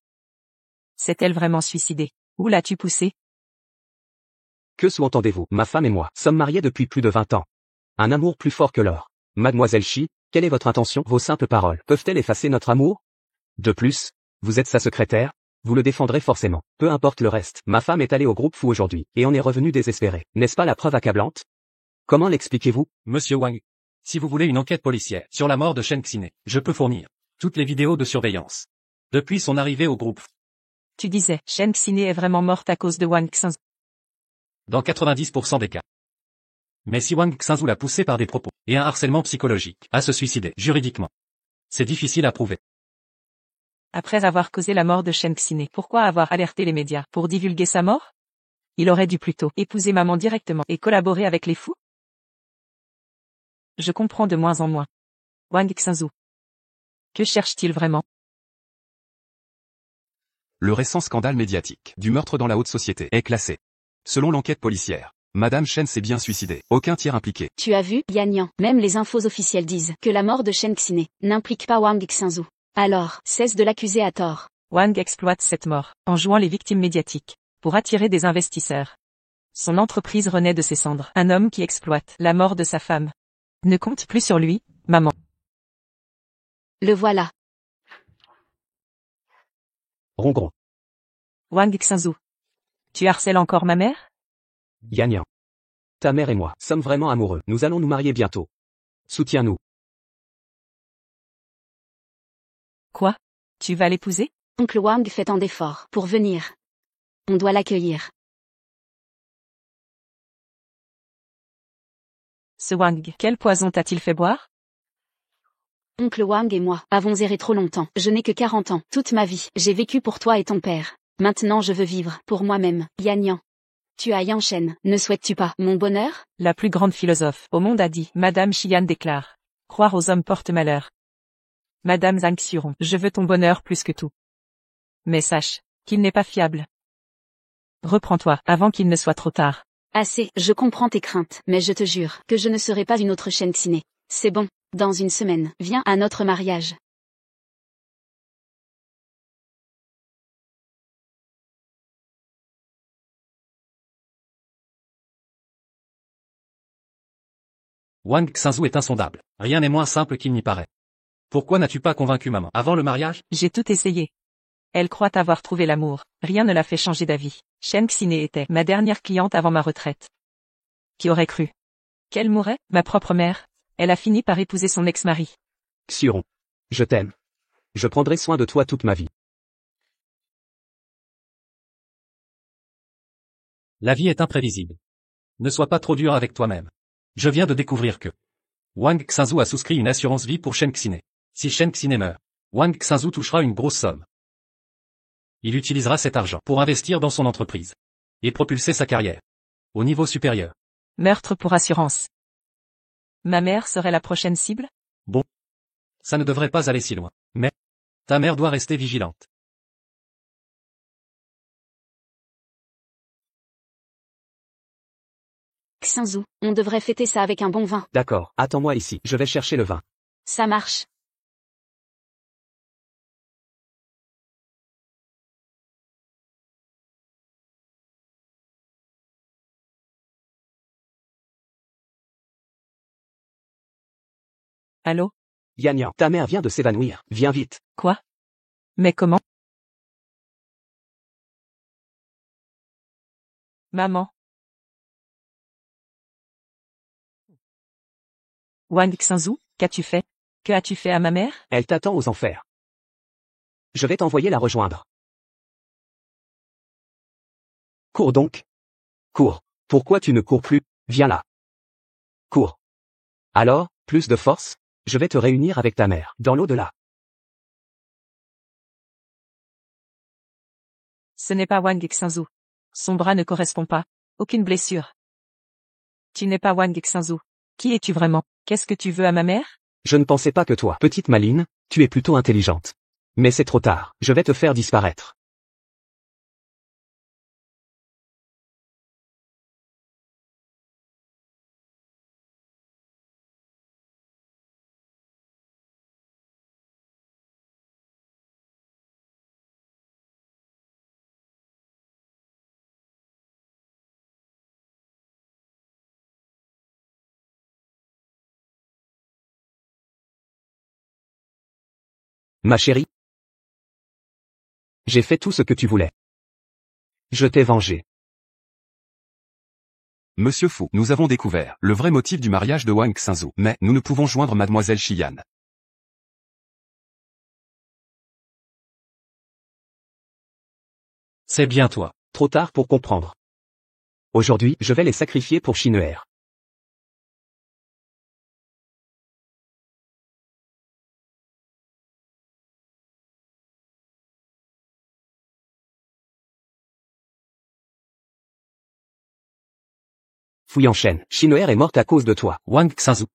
S'est-elle vraiment suicidée? Où l'as-tu poussée? Que sous-entendez-vous? Ma femme et moi sommes mariés depuis plus de 20 ans. Un amour plus fort que l'or. Mademoiselle Shi, quelle est votre intention? Vos simples paroles peuvent-elles effacer notre amour? De plus, vous êtes sa secrétaire, vous le défendrez forcément. Peu importe le reste. Ma femme est allée au groupe Fu aujourd'hui, et en est revenue désespérée. N'est-ce pas la preuve accablante? Comment l'expliquez-vous? Monsieur Wang. Si vous voulez une enquête policière sur la mort de Shen Xine, je peux fournir toutes les vidéos de surveillance. Depuis son arrivée au groupe. Tu disais, Shen Xine est vraiment morte à cause de Wang Xinzu. Dans 90% des cas. Mais si Wang Xinzu l'a poussé par des propos et un harcèlement psychologique à se suicider juridiquement, c'est difficile à prouver. Après avoir causé la mort de Shen Xine, pourquoi avoir alerté les médias pour divulguer sa mort? Il aurait dû plutôt épouser maman directement et collaborer avec les fous? Je comprends de moins en moins. Wang Xinzu. Que cherche-t-il vraiment? Le récent scandale médiatique du meurtre dans la haute société est classé. Selon l'enquête policière, Madame Shen s'est bien suicidée. Aucun tiers impliqué. Tu as vu, Yan. Même les infos officielles disent que la mort de Shen Xine n'implique pas Wang Xinzu. Alors, cesse de l'accuser à tort. Wang exploite cette mort, en jouant les victimes médiatiques, pour attirer des investisseurs. Son entreprise renaît de ses cendres. Un homme qui exploite la mort de sa femme. Ne compte plus sur lui, maman. Le voilà. Rongron. Wang Xinzu. Tu harcèles encore ma mère? Yan. Ta mère et moi sommes vraiment amoureux. Nous allons nous marier bientôt. Soutiens-nous. Quoi? Tu vas l'épouser? Oncle Wang fait tant d'efforts pour venir. On doit l'accueillir. Ce Wang, quel poison t'a-t-il fait boire? Oncle Wang et moi avons erré trop longtemps. Je n'ai que 40 ans. Toute ma vie, j'ai vécu pour toi et ton père. Maintenant je veux vivre pour moi-même. Yan. Tu as Yan Shen, ne souhaites-tu pas mon bonheur? La plus grande philosophe au monde a dit, Madame Xian déclare. Croire aux hommes porte malheur. Madame Zhang Xuron, je veux ton bonheur plus que tout. Mais sache, qu'il n'est pas fiable. Reprends-toi, avant qu'il ne soit trop tard. Assez, je comprends tes craintes, mais je te jure que je ne serai pas une autre Shen Xine. C'est bon, dans une semaine, viens à notre mariage. Wang Xinzu est insondable. Rien n'est moins simple qu'il n'y paraît. Pourquoi n'as-tu pas convaincu maman avant le mariage? J'ai tout essayé. Elle croit avoir trouvé l'amour. Rien ne l'a fait changer d'avis. Shen Xine était ma dernière cliente avant ma retraite. Qui aurait cru? Qu'elle mourrait? Ma propre mère. Elle a fini par épouser son ex-mari. Xuron. Je t'aime. Je prendrai soin de toi toute ma vie. La vie est imprévisible. Ne sois pas trop dur avec toi-même. Je viens de découvrir que Wang Xinzu a souscrit une assurance vie pour Shen Xine. Si Shen Xine meurt, Wang Xinzu touchera une grosse somme. Il utilisera cet argent pour investir dans son entreprise et propulser sa carrière au niveau supérieur. Meurtre pour assurance. Ma mère serait la prochaine cible? Bon. Ça ne devrait pas aller si loin. Mais ta mère doit rester vigilante. Xinzu, on devrait fêter ça avec un bon vin. D'accord, attends-moi ici, je vais chercher le vin. Ça marche. Allô? Yan, ta mère vient de s'évanouir, viens vite. Quoi? Mais comment? Maman. Wang Xinzu, qu'as-tu fait? Que as-tu fait à ma mère? Elle t'attend aux enfers. Je vais t'envoyer la rejoindre. Cours donc. Cours. Pourquoi tu ne cours plus? Viens là. Cours. Alors, plus de force? Je vais te réunir avec ta mère, dans l'au-delà. Ce n'est pas Wang Xinzu. Son bras ne correspond pas. Aucune blessure. Tu n'es pas Wang Xinzu. Qui es-tu vraiment? Qu'est-ce que tu veux à ma mère? Je ne pensais pas que toi, petite maline, tu es plutôt intelligente. Mais c'est trop tard, je vais te faire disparaître. Ma chérie. J'ai fait tout ce que tu voulais. Je t'ai vengé. Monsieur Fu, nous avons découvert le vrai motif du mariage de Wang Xinzu, mais nous ne pouvons joindre mademoiselle Xian. C'est bien toi. Trop tard pour comprendre. Aujourd'hui, je vais les sacrifier pour Shin'er. Fouille en chaîne, Shin'er est morte à cause de toi. Wang Xinzu.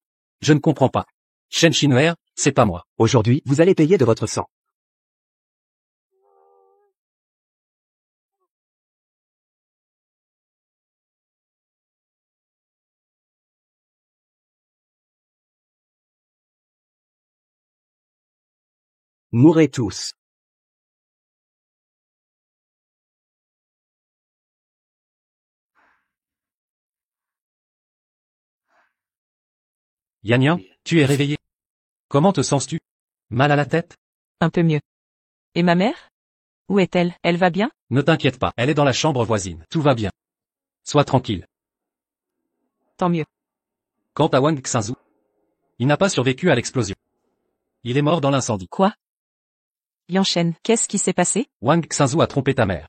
Je ne comprends pas. Shen Shin'er, c'est pas moi. Aujourd'hui, vous allez payer de votre sang. Mourrez tous. Yan, tu es réveillé. Comment te sens-tu? Mal à la tête? Un peu mieux. Et ma mère? Où est-elle? Elle va bien? Ne t'inquiète pas, elle est dans la chambre voisine. Tout va bien. Sois tranquille. Tant mieux. Quant à Wang Xinzu, il n'a pas survécu à l'explosion. Il est mort dans l'incendie. Quoi? Yanshen, qu'est-ce qui s'est passé? Wang Xinzu a trompé ta mère.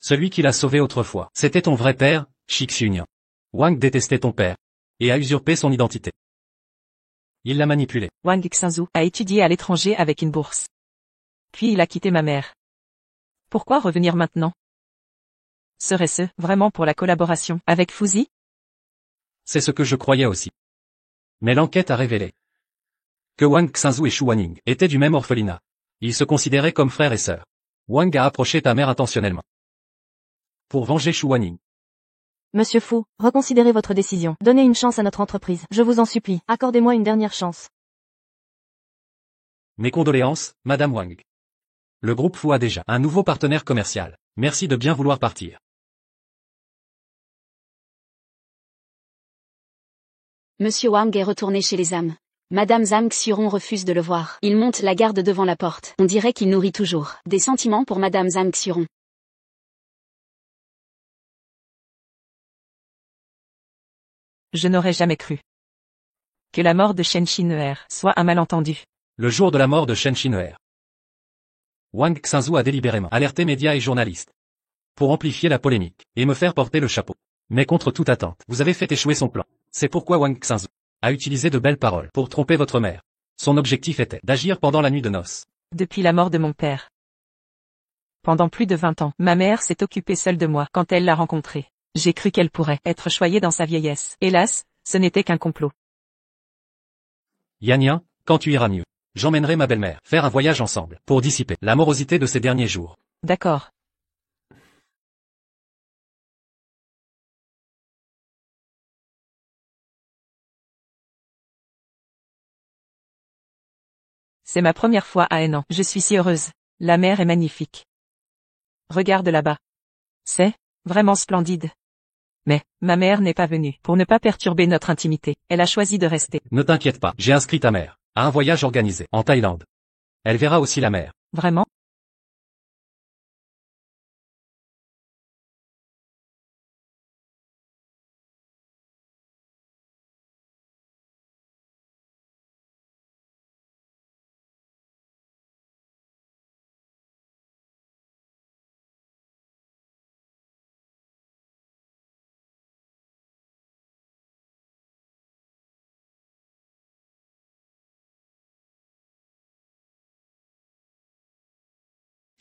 Celui qui l'a sauvé autrefois, c'était ton vrai père, Shi Xiunian. Wang détestait ton père et a usurpé son identité. Il l'a manipulé. Wang Xinzu a étudié à l'étranger avec une bourse. Puis il a quitté ma mère. Pourquoi revenir maintenant? Serait-ce vraiment pour la collaboration avec Fuzi? C'est ce que je croyais aussi. Mais l'enquête a révélé que Wang Xinzu et Shu Wanning étaient du même orphelinat. Ils se considéraient comme frères et sœurs. Wang a approché ta mère intentionnellement pour venger Shu Wanning. Monsieur Fu, reconsidérez votre décision. Donnez une chance à notre entreprise. Je vous en supplie. Accordez-moi une dernière chance. Mes condoléances, Madame Wang. Le groupe Fu a déjà un nouveau partenaire commercial. Merci de bien vouloir partir. Monsieur Wang est retourné chez les âmes. Madame Zhang Xuron refuse de le voir. Il monte la garde devant la porte. On dirait qu'il nourrit toujours des sentiments pour Madame Zhang Xuron. Je n'aurais jamais cru que la mort de Shen Shin'er soit un malentendu. Le jour de la mort de Shen Shin'er, Wang Xinzu a délibérément alerté médias et journalistes pour amplifier la polémique, et me faire porter le chapeau. Mais contre toute attente, vous avez fait échouer son plan. C'est pourquoi Wang Xingzhu a utilisé de belles paroles pour tromper votre mère. Son objectif était d'agir pendant la nuit de noces. Depuis la mort de mon père. Pendant plus de 20 ans, ma mère s'est occupée seule de moi quand elle l'a rencontré. J'ai cru qu'elle pourrait être choyée dans sa vieillesse. Hélas, ce n'était qu'un complot. Yan, quand tu iras mieux, j'emmènerai ma belle-mère faire un voyage ensemble pour dissiper la morosité de ces derniers jours. D'accord. C'est ma première fois à Henan. Je suis si heureuse. La mer est magnifique. Regarde là-bas. C'est vraiment splendide. Mais, ma mère n'est pas venue. Pour ne pas perturber notre intimité, elle a choisi de rester. Ne t'inquiète pas, j'ai inscrit ta mère à un voyage organisé en Thaïlande. Elle verra aussi la mer. Vraiment?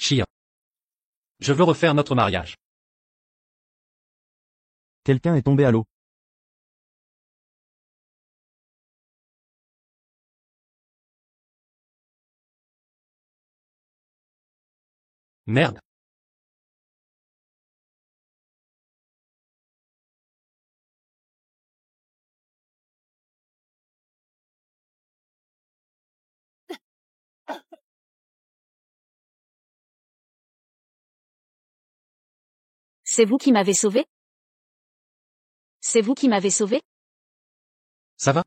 Chia. Je veux refaire notre mariage. Quelqu'un est tombé à l'eau. Merde. C'est vous qui m'avez sauvé? C'est vous qui m'avez sauvé? Ça va?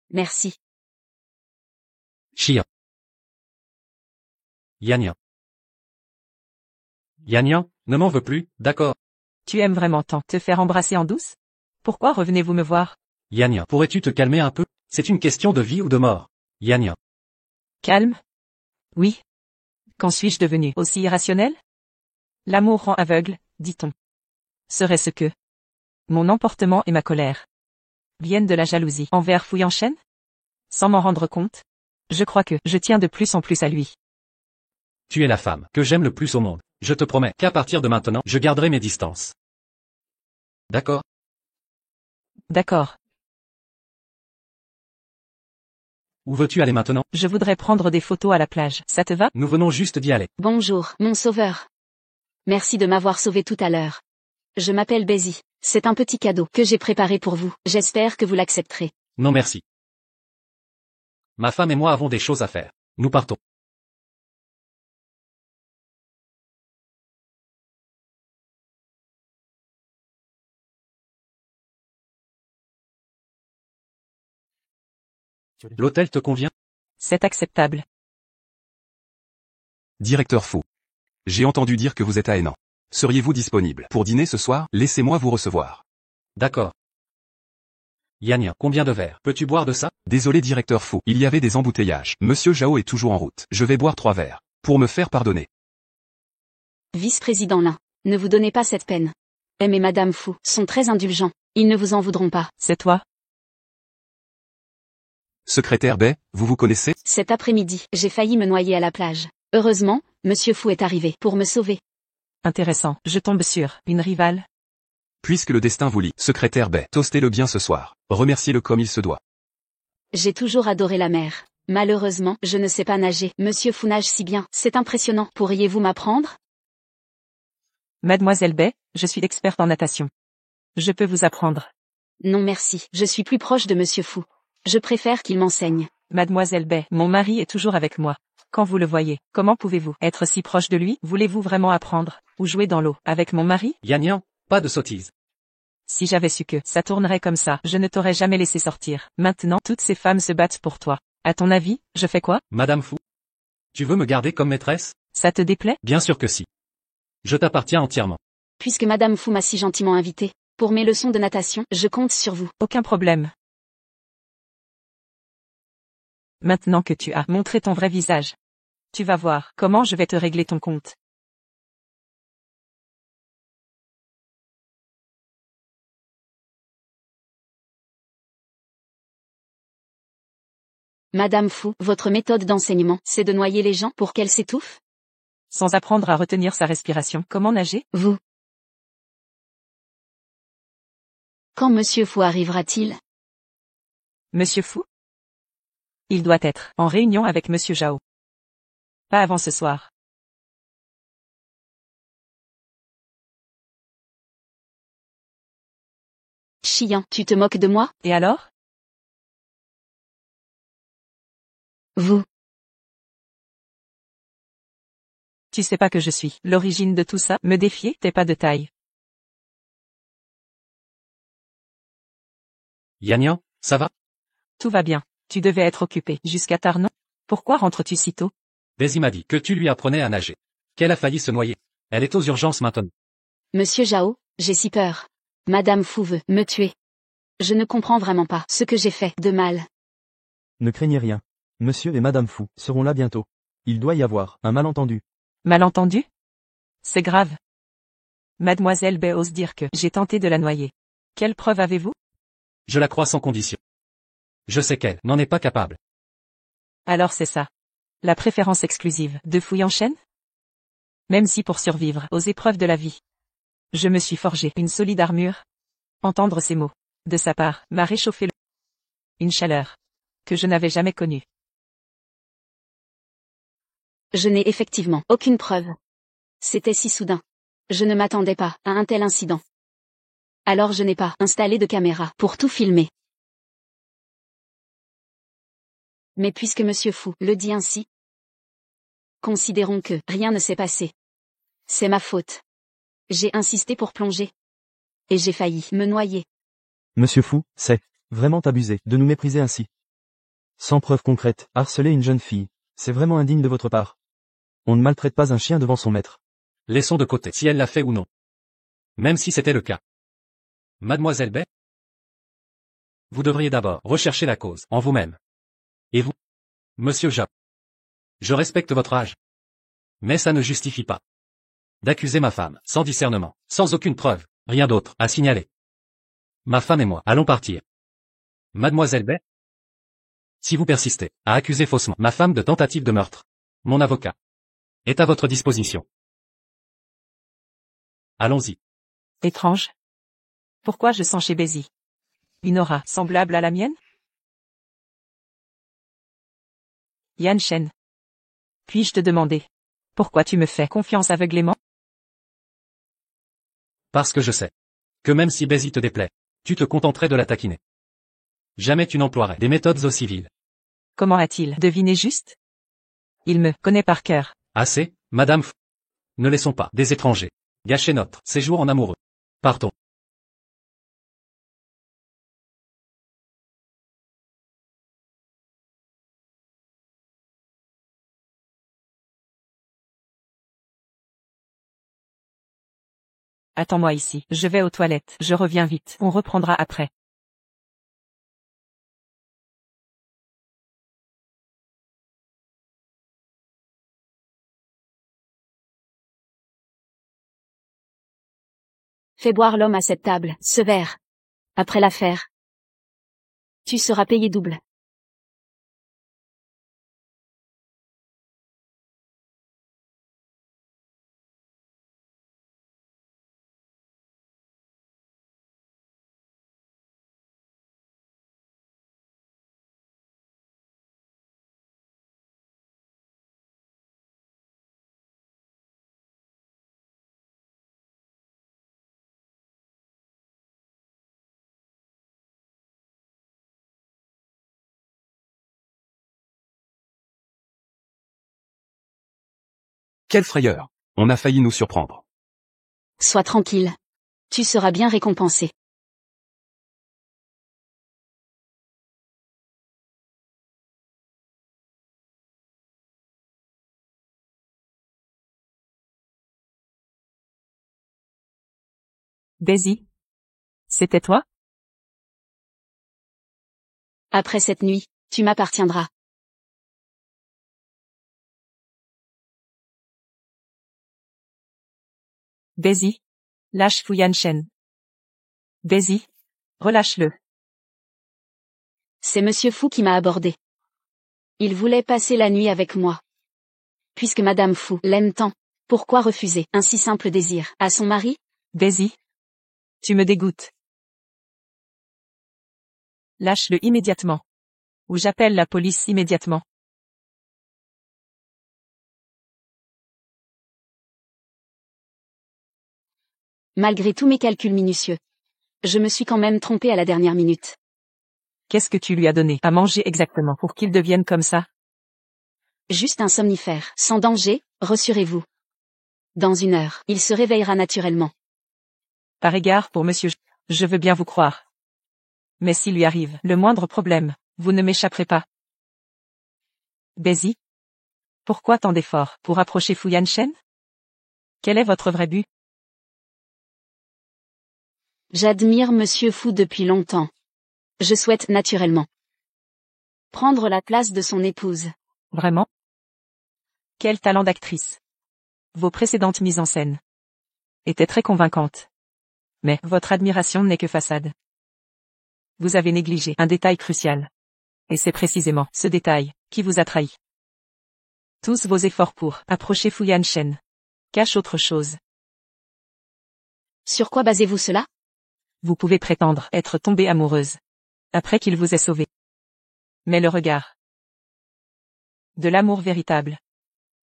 Merci. Chia. Yan. Yan, ne m'en veux plus, d'accord. Tu aimes vraiment tant te faire embrasser en douce? Pourquoi revenez-vous me voir? Yan, pourrais-tu te calmer un peu? C'est une question de vie ou de mort. Yan. Calme? Oui. Quand suis-je devenu aussi irrationnel? L'amour rend aveugle, dit-on. Serait-ce que mon emportement et ma colère viennent de la jalousie envers Fu Yanshen? Sans m'en rendre compte, je crois que je tiens de plus en plus à lui. Tu es la femme que j'aime le plus au monde. Je te promets qu'à partir de maintenant, je garderai mes distances. D'accord? D'accord. Où veux-tu aller maintenant? Je voudrais prendre des photos à la plage. Ça te va? Nous venons juste d'y aller. Bonjour, mon sauveur. Merci de m'avoir sauvé tout à l'heure. Je m'appelle Bézi. C'est un petit cadeau que j'ai préparé pour vous. J'espère que vous l'accepterez. Non merci. Ma femme et moi avons des choses à faire. Nous partons. L'hôtel te convient? C'est acceptable. Directeur Fu. J'ai entendu dire que vous êtes à Henan. Seriez-vous disponible pour dîner ce soir? Laissez-moi vous recevoir. D'accord. Yan, combien de verres peux-tu boire de ça? Désolé directeur Fu, il y avait des embouteillages. Monsieur Zhao est toujours en route. Je vais boire 3 verres. Pour me faire pardonner. Vice-président Lin, ne vous donnez pas cette peine. M et Madame Fu sont très indulgents. Ils ne vous en voudront pas. C'est toi? Secrétaire Bai, vous vous connaissez? Cet après-midi, j'ai failli me noyer à la plage. Heureusement, Monsieur Fu est arrivé pour me sauver. Intéressant. Je tombe sur une rivale. Puisque le destin vous lie, secrétaire Bai, toastez-le bien ce soir. Remerciez-le comme il se doit. J'ai toujours adoré la mer. Malheureusement, je ne sais pas nager. Monsieur Fu nage si bien. C'est impressionnant. Pourriez-vous m'apprendre? Mademoiselle Bai, je suis experte en natation. Je peux vous apprendre. Non merci. Je suis plus proche de Monsieur Fu. Je préfère qu'il m'enseigne. Mademoiselle Bai, mon mari est toujours avec moi. Quand vous le voyez, comment pouvez-vous être si proche de lui? Voulez-vous vraiment apprendre, ou jouer dans l'eau, avec mon mari? Yan, pas de sottise. Si j'avais su que ça tournerait comme ça, je ne t'aurais jamais laissé sortir. Maintenant, toutes ces femmes se battent pour toi. À ton avis, je fais quoi? Madame Fu. Tu veux me garder comme maîtresse? Ça te déplaît? Bien sûr que si. Je t'appartiens entièrement. Puisque Madame Fu m'a si gentiment invité pour mes leçons de natation, je compte sur vous. Aucun problème. Maintenant que tu as montré ton vrai visage, tu vas voir comment je vais te régler ton compte. Madame Fou, votre méthode d'enseignement, c'est de noyer les gens pour qu'elles s'étouffent? Sans apprendre à retenir sa respiration. Comment nager? Vous. Quand Monsieur Fou arrivera-t-il? Monsieur Fou? Il doit être en réunion avec Monsieur Zhao. Pas avant ce soir. Chiant, tu te moques de moi? Et alors? Vous. Tu sais pas que je suis l'origine de tout ça? Me défier, t'es pas de taille. Yannian, ça va? Tout va bien. Tu devais être occupé jusqu'à tard, non? Pourquoi rentres-tu si tôt? Daisy m'a dit que tu lui apprenais à nager. Qu'elle a failli se noyer. Elle est aux urgences maintenant. Monsieur Zhao, j'ai si peur. Madame Fou veut me tuer. Je ne comprends vraiment pas ce que j'ai fait de mal. Ne craignez rien. Monsieur et Madame Fou seront là bientôt. Il doit y avoir un malentendu. Malentendu? C'est grave. Mademoiselle Bay ose dire que j'ai tenté de la noyer. Quelle preuve avez-vous? Je la crois sans condition. Je sais qu'elle n'en est pas capable. Alors c'est ça. La préférence exclusive de Fouille en chaîne? Même si pour survivre aux épreuves de la vie, je me suis forgé une solide armure. Entendre ces mots, de sa part, m'a réchauffé une chaleur que je n'avais jamais connue. Je n'ai effectivement aucune preuve. C'était si soudain. Je ne m'attendais pas à un tel incident. Alors je n'ai pas installé de caméra pour tout filmer. Mais puisque Monsieur Fou le dit ainsi, considérons que rien ne s'est passé. C'est ma faute. J'ai insisté pour plonger. Et j'ai failli me noyer. Monsieur Fou, c'est vraiment abusé de nous mépriser ainsi. Sans preuve concrète, harceler une jeune fille, c'est vraiment indigne de votre part. On ne maltraite pas un chien devant son maître. Laissons de côté si elle l'a fait ou non. Même si c'était le cas. Mademoiselle Bay? Vous devriez d'abord rechercher la cause en vous-même. Et vous? Monsieur Zhao. Je respecte votre âge. Mais ça ne justifie pas d'accuser ma femme, sans discernement, sans aucune preuve, rien d'autre à signaler. Ma femme et moi allons partir. Mademoiselle Bay? Si vous persistez à accuser faussement ma femme de tentative de meurtre, mon avocat est à votre disposition. Allons-y. Étrange. Pourquoi je sens chez Bézi une aura semblable à la mienne? Yan Shen. Puis-je te demander pourquoi tu me fais confiance aveuglément? Parce que je sais que même si Bézi te déplaît, tu te contenterais de la taquiner. Jamais tu n'emploierais des méthodes aussi viles. Comment a-t-il deviné juste? Il me connaît par cœur. Assez, Madame F. Ne laissons pas des étrangers gâcher notre séjour en amoureux. Partons. Attends-moi ici, je vais aux toilettes, je reviens vite, on reprendra après. Fais boire l'homme à cette table, ce verre. Après l'affaire, tu seras payé double. Quelle frayeur! On a failli nous surprendre. Sois tranquille. Tu seras bien récompensé. Bézi? C'était toi? Après cette nuit, tu m'appartiendras. Bézi? Lâche Fu Yan Shen. Bézi? Relâche-le. C'est Monsieur Fou qui m'a abordé. Il voulait passer la nuit avec moi. Puisque Madame Fu l'aime tant, pourquoi refuser un si simple désir à son mari? Daisy. Tu me dégoûtes. Lâche-le immédiatement. Ou j'appelle la police immédiatement. Malgré tous mes calculs minutieux, je me suis quand même trompée à la dernière minute. Qu'est-ce que tu lui as donné à manger exactement pour qu'il devienne comme ça? Juste un somnifère, sans danger, rassurez-vous. Dans 1 heure, il se réveillera naturellement. Par égard pour monsieur, je veux bien vous croire. Mais s'il lui arrive le moindre problème, vous ne m'échapperez pas. Daisy? Pourquoi tant d'efforts pour approcher Fu Yanshen? Quel est votre vrai but? J'admire Monsieur Fu depuis longtemps. Je souhaite naturellement prendre la place de son épouse. Vraiment? Quel talent d'actrice. Vos précédentes mises en scène étaient très convaincantes. Mais votre admiration n'est que façade. Vous avez négligé un détail crucial. Et c'est précisément ce détail qui vous a trahi. Tous vos efforts pour approcher Fu Yanshen cachent autre chose. Sur quoi basez-vous cela? Vous pouvez prétendre être tombée amoureuse après qu'il vous ait sauvé. Mais le regard de l'amour véritable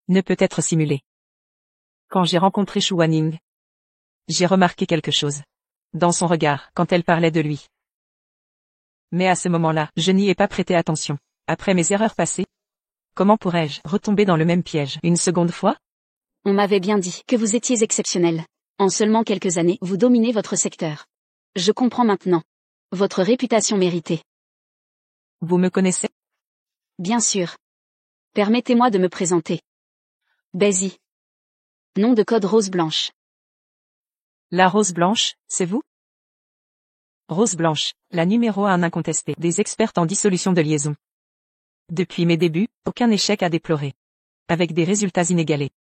ne peut être simulé. Quand j'ai rencontré Shu Wanning, j'ai remarqué quelque chose dans son regard quand elle parlait de lui. Mais à ce moment-là, je n'y ai pas prêté attention. Après mes erreurs passées, comment pourrais-je retomber dans le même piège une seconde fois? On m'avait bien dit que vous étiez exceptionnel. En seulement quelques années, vous dominez votre secteur. Je comprends maintenant. Votre réputation méritée. Vous me connaissez? Bien sûr. Permettez-moi de me présenter. Daisy. Nom de code Rose Blanche. La Rose Blanche, c'est vous? Rose Blanche, la numéro 1 incontestée des expertes en dissolution de liaison. Depuis mes débuts, aucun échec à déplorer. Avec des résultats inégalés.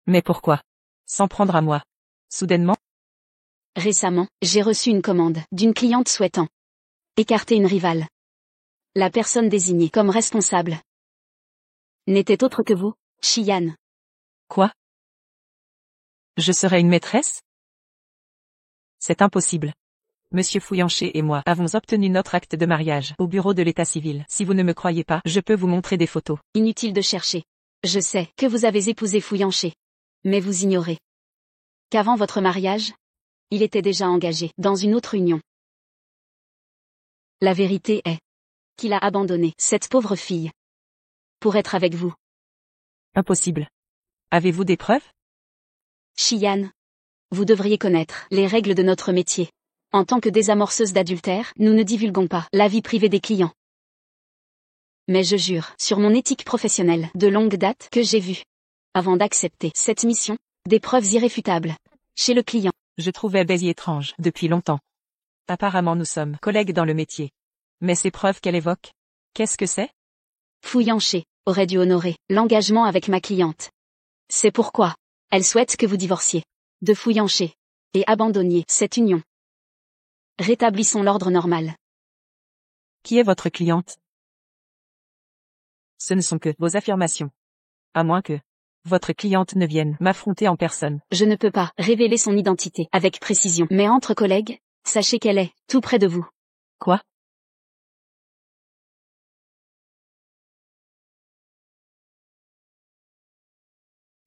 Mais pourquoi s'en prendre à moi? Soudainement? Récemment, j'ai reçu une commande d'une cliente souhaitant écarter une rivale. La personne désignée comme responsable n'était autre que vous, Xian. Quoi? Je serais une maîtresse? C'est impossible. Monsieur Fouillancher et moi avons obtenu notre acte de mariage au bureau de l'état civil. Si vous ne me croyez pas, je peux vous montrer des photos. Inutile de chercher. Je sais que vous avez épousé Fouillancher. Mais vous ignorez qu'avant votre mariage, il était déjà engagé dans une autre union. La vérité est qu'il a abandonné cette pauvre fille pour être avec vous. Impossible. Avez-vous des preuves? Xian, vous devriez connaître les règles de notre métier. En tant que désamorceuse d'adultère, nous ne divulguons pas la vie privée des clients. Mais je jure sur mon éthique professionnelle de longue date que j'ai vu, avant d'accepter cette mission, des preuves irréfutables chez le client. Je trouvais Daisy étrange depuis longtemps. Apparemment nous sommes collègues dans le métier. Mais ces preuves qu'elle évoque, qu'est-ce que c'est? Fouillancher aurait dû honorer l'engagement avec ma cliente. C'est pourquoi elle souhaite que vous divorciez de Fouillancher et abandonniez cette union. Rétablissons l'ordre normal. Qui est votre cliente? Ce ne sont que vos affirmations. À moins que votre cliente ne vienne m'affronter en personne. Je ne peux pas révéler son identité avec précision. Mais entre collègues, sachez qu'elle est tout près de vous. Quoi?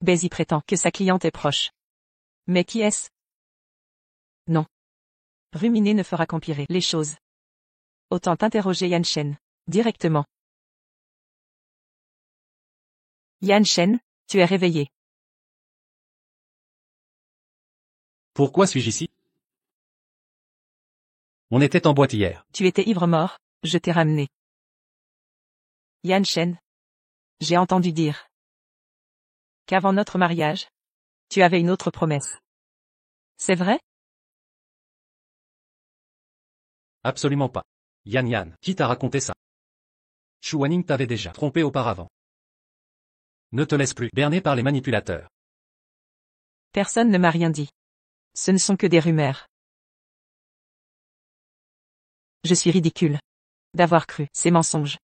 Daisy prétend que sa cliente est proche. Mais qui est-ce? Non. Ruminer ne fera qu'empirer les choses. Autant interroger Yanshen directement. Yanshen, tu es réveillé. Pourquoi suis-je ici? On était en boîte hier. Tu étais ivre-mort, je t'ai ramené. Yanshen, j'ai entendu dire qu'avant notre mariage, tu avais une autre promesse. C'est vrai? Absolument pas. Yan, qui t'a raconté ça? Shu Wanning t'avait déjà trompé auparavant. Ne te laisse plus berner par les manipulateurs. Personne ne m'a rien dit. Ce ne sont que des rumeurs. Je suis ridicule d'avoir cru ces mensonges.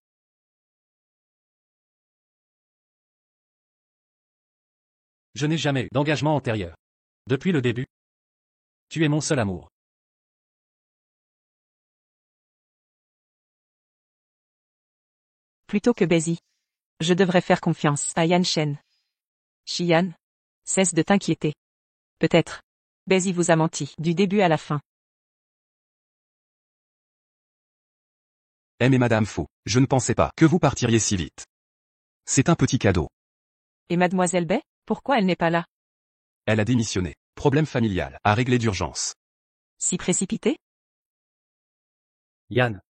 Je n'ai jamais eu d'engagement antérieur. Depuis le début. Tu es mon seul amour. Plutôt que Baisy. Je devrais faire confiance à Yan Shen. Xian, cesse de t'inquiéter. Peut-être. Baisy vous a menti du début à la fin. Mais Madame Faux, je ne pensais pas que vous partiriez si vite. C'est un petit cadeau. Et Mademoiselle Bay, pourquoi elle n'est pas là? Elle a démissionné. Problème familial, à régler d'urgence. Si précipité? Yann.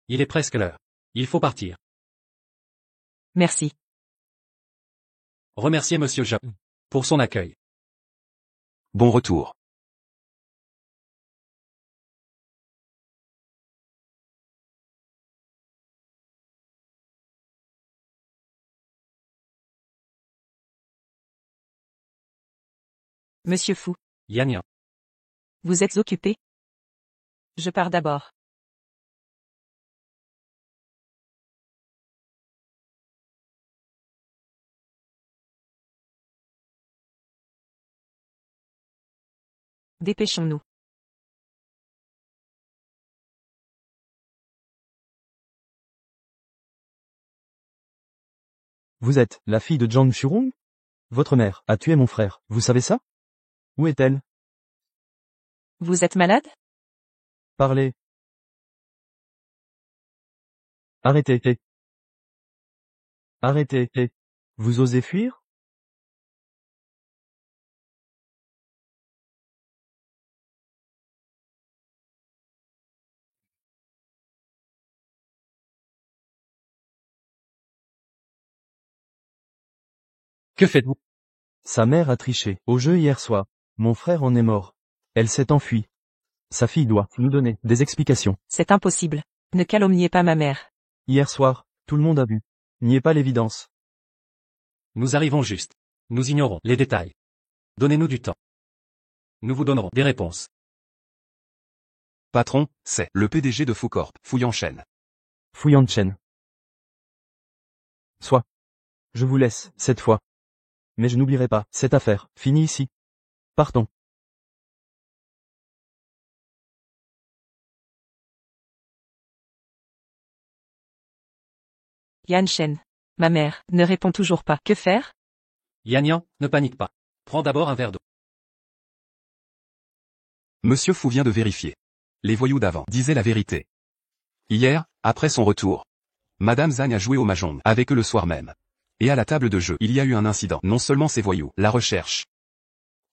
Il est presque l'heure. Il faut partir. Merci. Remerciez Monsieur Jap pour son accueil. Bon retour. Monsieur Fou, Yan Yan. vous êtes occupé? Je pars d'abord. Dépêchons-nous. Vous êtes la fille de Zhang Shurong? Votre mère a tué mon frère, vous savez ça? Où est-elle? Vous êtes malade? Parlez. Arrêtez. Arrêtez. Vous osez fuir? Que faites-vous? Sa mère a triché au jeu hier soir. Mon frère en est mort. Elle s'est enfuie. Sa fille doit nous donner des explications. C'est impossible. Ne calomniez pas ma mère. Hier soir, tout le monde a vu. Niez pas l'évidence. Nous arrivons juste. Nous ignorons les détails. Donnez-nous du temps. Nous vous donnerons des réponses. Patron, c'est le PDG de Foucorp, Fouillant Chen. Fouillant Chen. Soit. Je vous laisse, cette fois. Mais je n'oublierai pas cette affaire, finie ici. Partons. Yan Shen. Ma mère ne répond toujours pas. Que faire? Yan Yan, ne panique pas. Prends d'abord un verre d'eau. Monsieur Fou vient de vérifier. Les voyous d'avant disaient la vérité. Hier, après son retour, Madame Zhang a joué au mahjong avec eux le soir même. Et à la table de jeu, il y a eu un incident. Non seulement ces voyous la recherchent,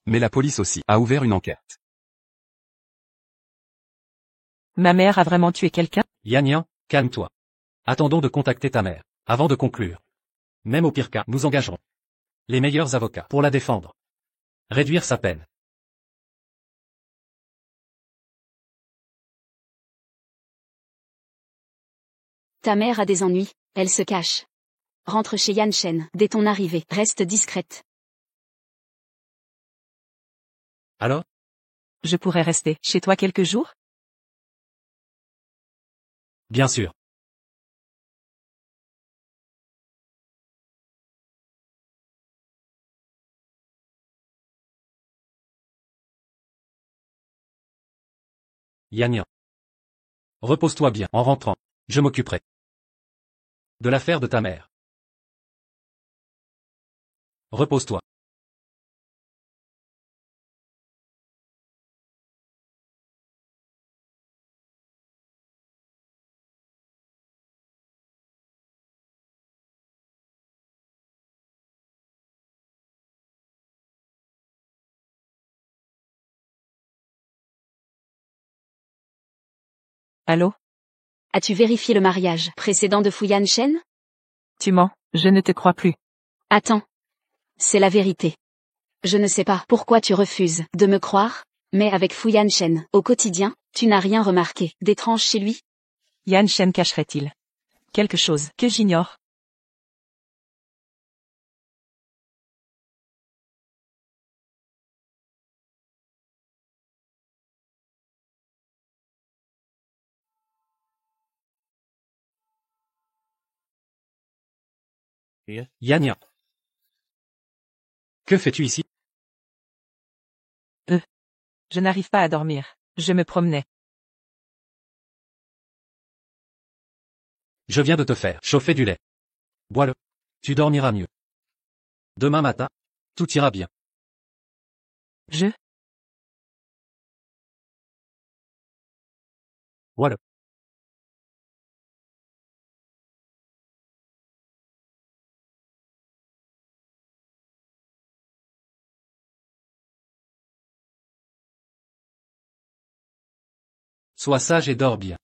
mais la police aussi a ouvert une enquête. Ma mère a vraiment tué quelqu'un? Yan Yan, calme-toi. Attendons de contacter ta mère, avant de conclure. Même au pire cas, nous engagerons les meilleurs avocats pour la défendre. Réduire sa peine. Ta mère a des ennuis, elle se cache. Rentre chez Yan Shen, dès ton arrivée, reste discrète. Alors? Je pourrais rester chez toi quelques jours? Bien sûr. Yan Yan. Repose-toi bien en rentrant. Je m'occuperai de l'affaire de ta mère. Repose-toi. Allô? As-tu vérifié le mariage précédent de Fu Yan Shen? Tu mens, je ne te crois plus. Attends. C'est la vérité. Je ne sais pas pourquoi tu refuses de me croire, mais avec Fu Yan Shen, au quotidien, tu n'as rien remarqué d'étrange chez lui? Yan Shen cacherait-il quelque chose que j'ignore? Yan Yan. Que fais-tu ici? Je n'arrive pas à dormir. Je me promenais. Je viens de te faire chauffer du lait. Bois-le. Tu dormiras mieux. Demain matin, tout ira bien. Je, Bois-le. Sois sage et dors bien.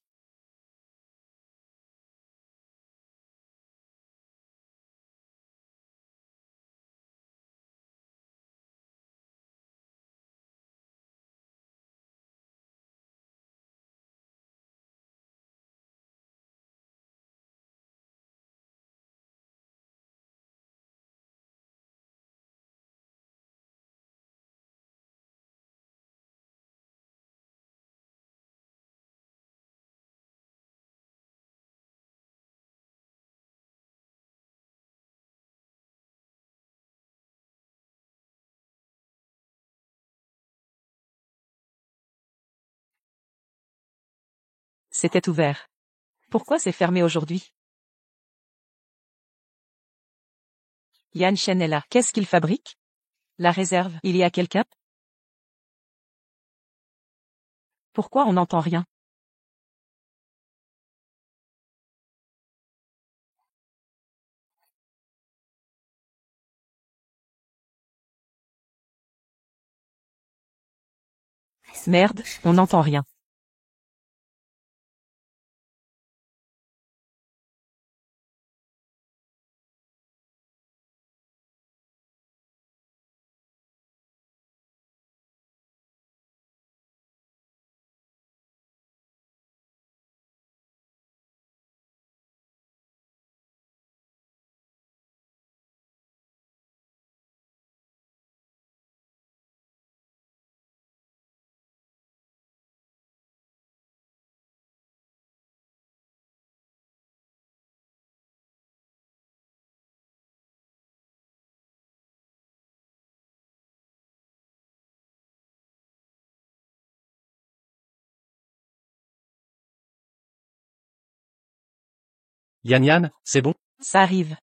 c'était ouvert. Pourquoi c'est fermé aujourd'hui? Yan Shen est là. Qu'est-ce qu'il fabrique? La réserve. Il y a quelqu'un? Pourquoi on n'entend rien? Merde, on n'entend rien. Yan, c'est bon? Ça arrive.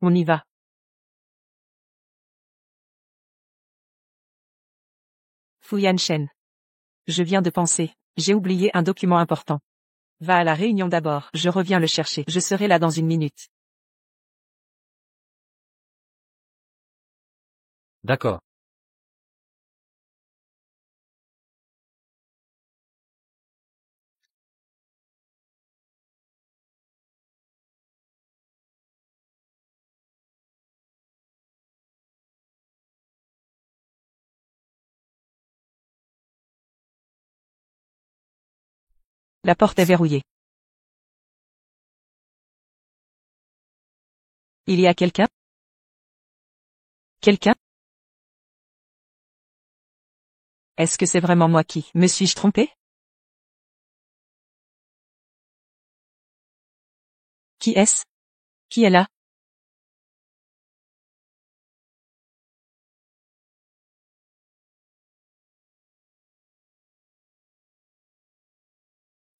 On y va. Fu Yan Shen. Je viens de penser. J'ai oublié un document important. Va à la réunion d'abord. Je reviens le chercher. Je serai là dans une minute. D'accord. La porte est verrouillée. Il y a quelqu'un? Quelqu'un? Est-ce que c'est vraiment moi qui me suis-je trompé? Qui est-ce? Qui est là?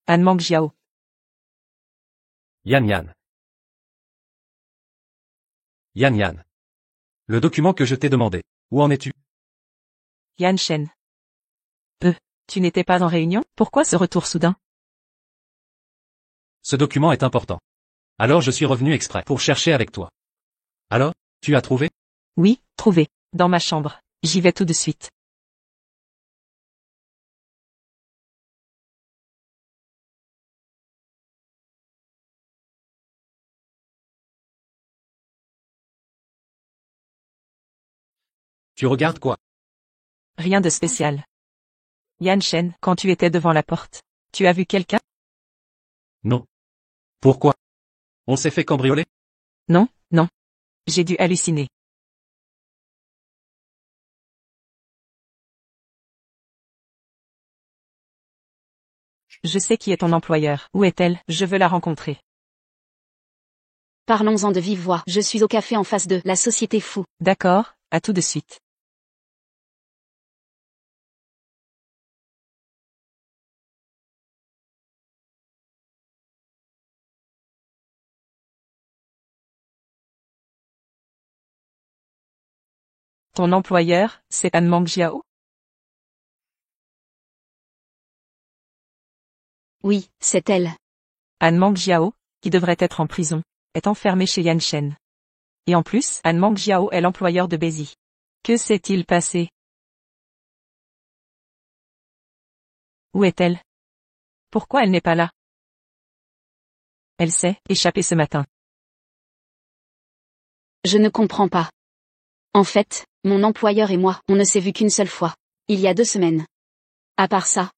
An Mangjiao. Yan. Yan. Le document que je t'ai demandé. Où en es-tu? Yan Shen. Tu n'étais pas en réunion? Pourquoi ce retour soudain? Ce document est important. Alors je suis revenu exprès pour chercher avec toi. Alors, tu as trouvé? Oui, trouvé. Dans ma chambre. J'y vais tout de suite. Tu regardes quoi? Rien de spécial. Yan Shen, quand tu étais devant la porte, tu as vu quelqu'un? Non. Pourquoi? On s'est fait cambrioler? Non. J'ai dû halluciner. Je sais qui est ton employeur. Où est-elle? Je veux la rencontrer. Parlons-en de vive voix. Je suis au café en face de la société fou. D'accord, à tout de suite. Ton employeur, c'est An Mangjiao? Oui, c'est elle. An Mangjiao, qui devrait être en prison, est enfermée chez Yan Shen. Et en plus, An Mangjiao est l'employeur de Bézi. Que s'est-il passé? Où est-elle? Pourquoi elle n'est pas là? Elle s'est échappée ce matin. Je ne comprends pas. En fait, mon employeur et moi, on ne s'est vu qu'une seule fois. Il y a 2 semaines. À part ça,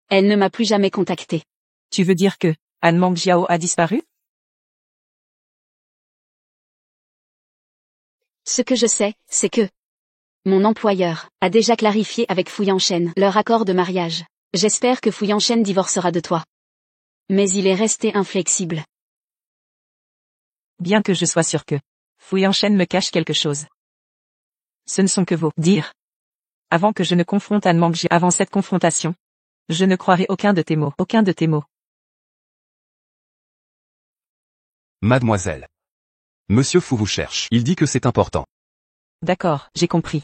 elle ne m'a plus jamais contacté. Tu veux dire que An Mangjiao a disparu? Ce que je sais, c'est que mon employeur a déjà clarifié avec Fu Yanshen leur accord de mariage. J'espère que Fu Yanshen divorcera de toi. Mais il est resté inflexible. Bien que je sois sûr que Fu Yanshen me cache quelque chose. Ce ne sont que vos dires. Avant que je ne confronte An Mangjiao, avant cette confrontation, je ne croirai aucun de tes mots. Aucun de tes mots. Mademoiselle. Monsieur Fu vous cherche. Il dit que c'est important. D'accord, j'ai compris.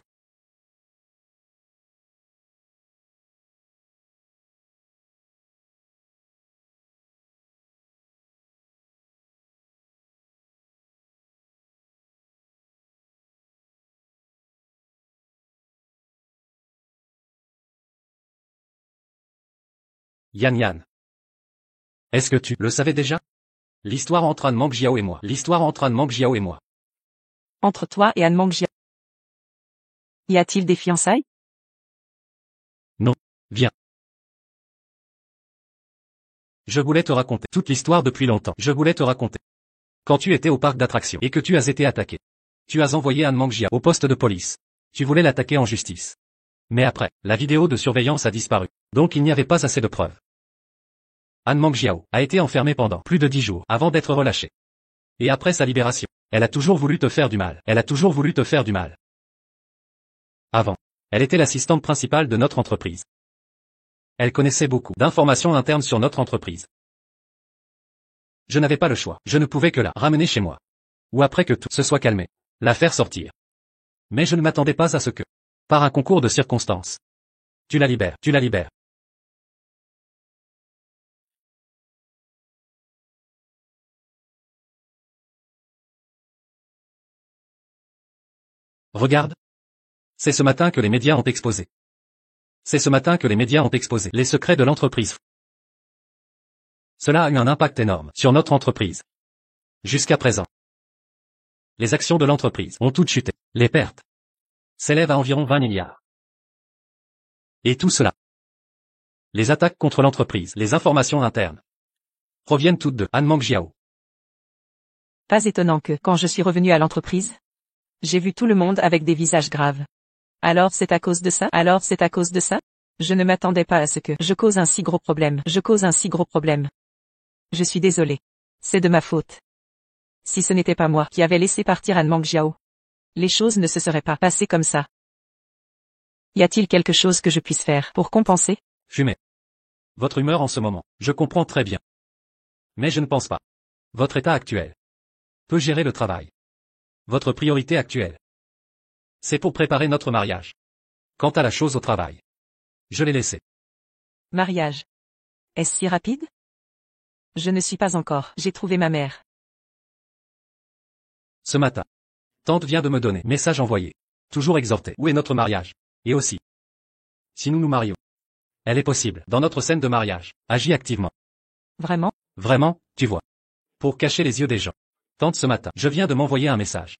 Yan Yan. Est-ce que tu le savais déjà? L'histoire entre An Mangjiao et moi. L'histoire entre An Mangjiao et moi. Entre toi et An Mangjiao. Y a-t-il des fiançailles? Non. Viens. Je voulais te raconter toute l'histoire depuis longtemps. Je voulais te raconter. Quand tu étais au parc d'attractions et que tu as été attaqué. Tu as envoyé An Mangjiao au poste de police. Tu voulais l'attaquer en justice. Mais après, la vidéo de surveillance a disparu. Donc il n'y avait pas assez de preuves. An Mangjiao a été enfermée pendant plus de 10 jours avant d'être relâchée. Et après sa libération, elle a toujours voulu te faire du mal. Elle a toujours voulu te faire du mal. Avant, elle était l'assistante principale de notre entreprise. Elle connaissait beaucoup d'informations internes sur notre entreprise. Je n'avais pas le choix. Je ne pouvais que la ramener chez moi. Ou après que tout se soit calmé, la faire sortir. Mais je ne m'attendais pas à ce que, par un concours de circonstances, tu la libères, tu la libères. Regarde. C'est ce matin que les médias ont exposé. C'est ce matin que les médias ont exposé les secrets de l'entreprise. Cela a eu un impact énorme sur notre entreprise. Jusqu'à présent, les actions de l'entreprise ont toutes chuté. Les pertes s'élèvent à environ 20 milliards. Et tout cela. Les attaques contre l'entreprise, les informations internes, proviennent toutes de An Mangjiao. Pas étonnant que, quand je suis revenu à l'entreprise, j'ai vu tout le monde avec des visages graves. Alors c'est à cause de ça? Alors c'est à cause de ça? Je ne m'attendais pas à ce que je cause un si gros problème. Je cause un si gros problème. Je suis désolé. C'est de ma faute. Si ce n'était pas moi qui avais laissé partir An Mangjiao, les choses ne se seraient pas passées comme ça. Y a-t-il quelque chose que je puisse faire pour compenser? Fumer. Votre humeur en ce moment, je comprends très bien. Mais je ne pense pas. Votre état actuel peut gérer le travail. Votre priorité actuelle, c'est pour préparer notre mariage. Quant à la chose au travail, je l'ai laissé. Mariage. Est-ce si rapide? Je ne suis pas encore. J'ai trouvé ma mère. Ce matin, tante vient de me donner message envoyé. Toujours exhorté. Où est notre mariage? Et aussi, si nous nous marions, elle est possible. Dans notre scène de mariage, agis activement. Vraiment? Vraiment, tu vois. Pour cacher les yeux des gens. Tante ce matin, je viens de m'envoyer un message.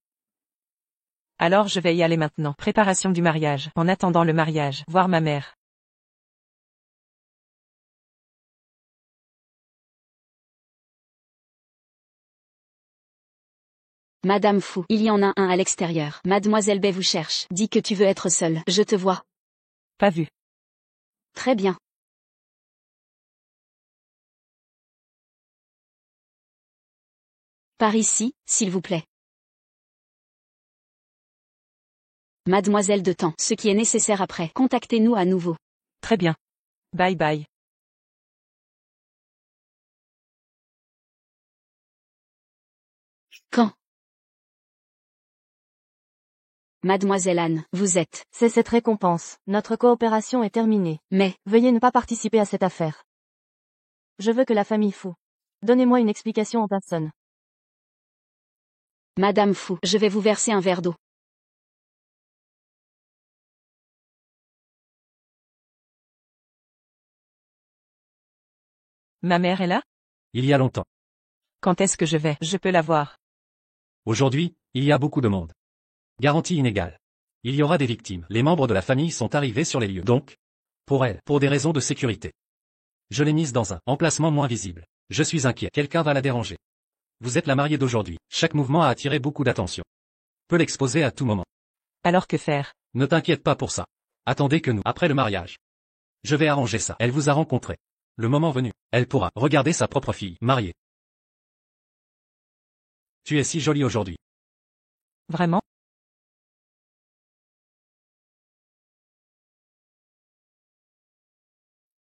Alors je vais y aller maintenant. Préparation du mariage. En attendant le mariage, voir ma mère. Madame Fu, il y en a un à l'extérieur. Mademoiselle Bay vous cherche. Dis que tu veux être seule. Je te vois. Pas vu. Très bien. Par ici, s'il vous plaît. Mademoiselle de Temps, ce qui est nécessaire après, contactez-nous à nouveau. Très bien. Bye bye. Quand? Mademoiselle Anne, vous êtes. C'est cette récompense. Notre coopération est terminée. Mais, Veuillez ne pas participer à cette affaire. Je veux que la famille Fu. Donnez-moi une explication en personne. Madame Fu, je vais vous verser un verre d'eau. Ma mère est là? Il y a longtemps. Quand est-ce que je vais? Je peux la voir. Aujourd'hui, il y a beaucoup de monde. Garantie inégale. Il y aura des victimes. Les membres de la famille sont arrivés sur les lieux. Donc, pour elle, pour des raisons de sécurité. Je l'ai mise dans un emplacement moins visible. Je suis inquiet. Quelqu'un va la déranger. Vous êtes la mariée d'aujourd'hui. Chaque mouvement a attiré beaucoup d'attention. Peut l'exposer à tout moment. Alors que faire? Ne t'inquiète pas pour ça. Attendez que nous, après le mariage. Je vais arranger ça. Elle vous a rencontré. Le moment venu, elle pourra regarder sa propre fille, mariée. Tu es si jolie aujourd'hui. Vraiment?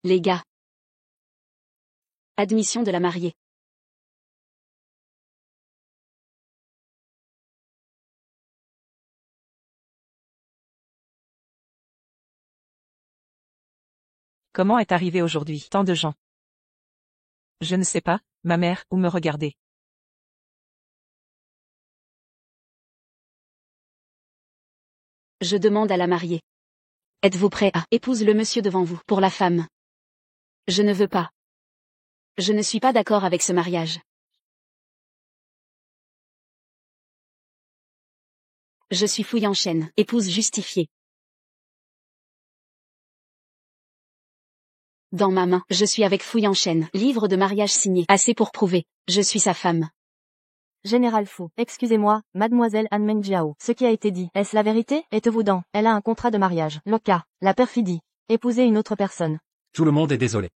Les gars. Admission de la mariée. Comment est arrivé aujourd'hui tant de gens? Je ne sais pas, ma mère, où me regarder. Je demande à la mariée. Êtes-vous prêt à épouser le monsieur devant vous pour la femme? Je ne veux pas. Je ne suis pas d'accord avec ce mariage. Je suis Fouille en chaîne, épouse justifiée. Dans ma main, je suis avec Fouille en chaîne, livre de mariage signé, assez pour prouver, je suis sa femme. Général Fu, excusez-moi, mademoiselle An Mengjiao. Ce qui a été dit, est-ce la vérité? Êtes-vous dans? Elle a un contrat de mariage. Loca. La perfidie. Épouser une autre personne. Tout le monde est désolé.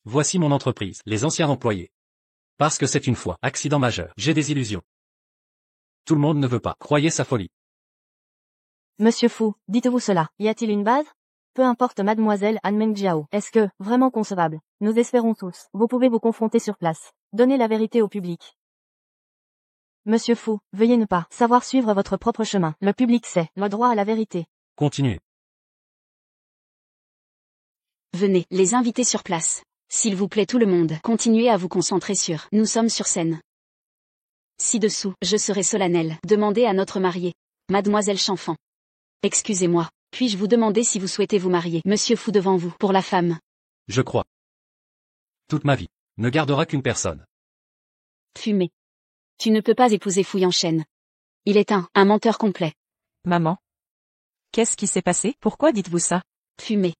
Voici mon entreprise, les anciens employés. Parce que c'est une fois, accident majeur, j'ai des illusions. Tout le monde ne veut pas, croyez sa folie. Monsieur Fu, dites-vous cela. Y a-t-il une base? Peu importe mademoiselle An Mengjiao. Est-ce que, vraiment concevable? Nous espérons tous. Vous pouvez vous confronter sur place. Donnez la vérité au public. Monsieur Fu, veuillez ne pas savoir suivre votre propre chemin. Le public sait, le droit à la vérité. Continuez. Venez, les invités sur place. S'il vous plaît tout le monde, continuez à vous concentrer sur. Nous sommes sur scène. Ci-dessous, je serai solennel. Demandez à notre mariée. Mademoiselle Chanfant. Excusez-moi. Puis-je vous demander si vous souhaitez vous marier, Monsieur Fu devant vous, pour la femme? Je crois. Toute ma vie ne gardera qu'une personne. Fumée. Tu ne peux pas épouser Fouille en chaîne. Il est un menteur complet. Maman? Qu'est-ce qui s'est passé? Pourquoi dites-vous ça? Fumée.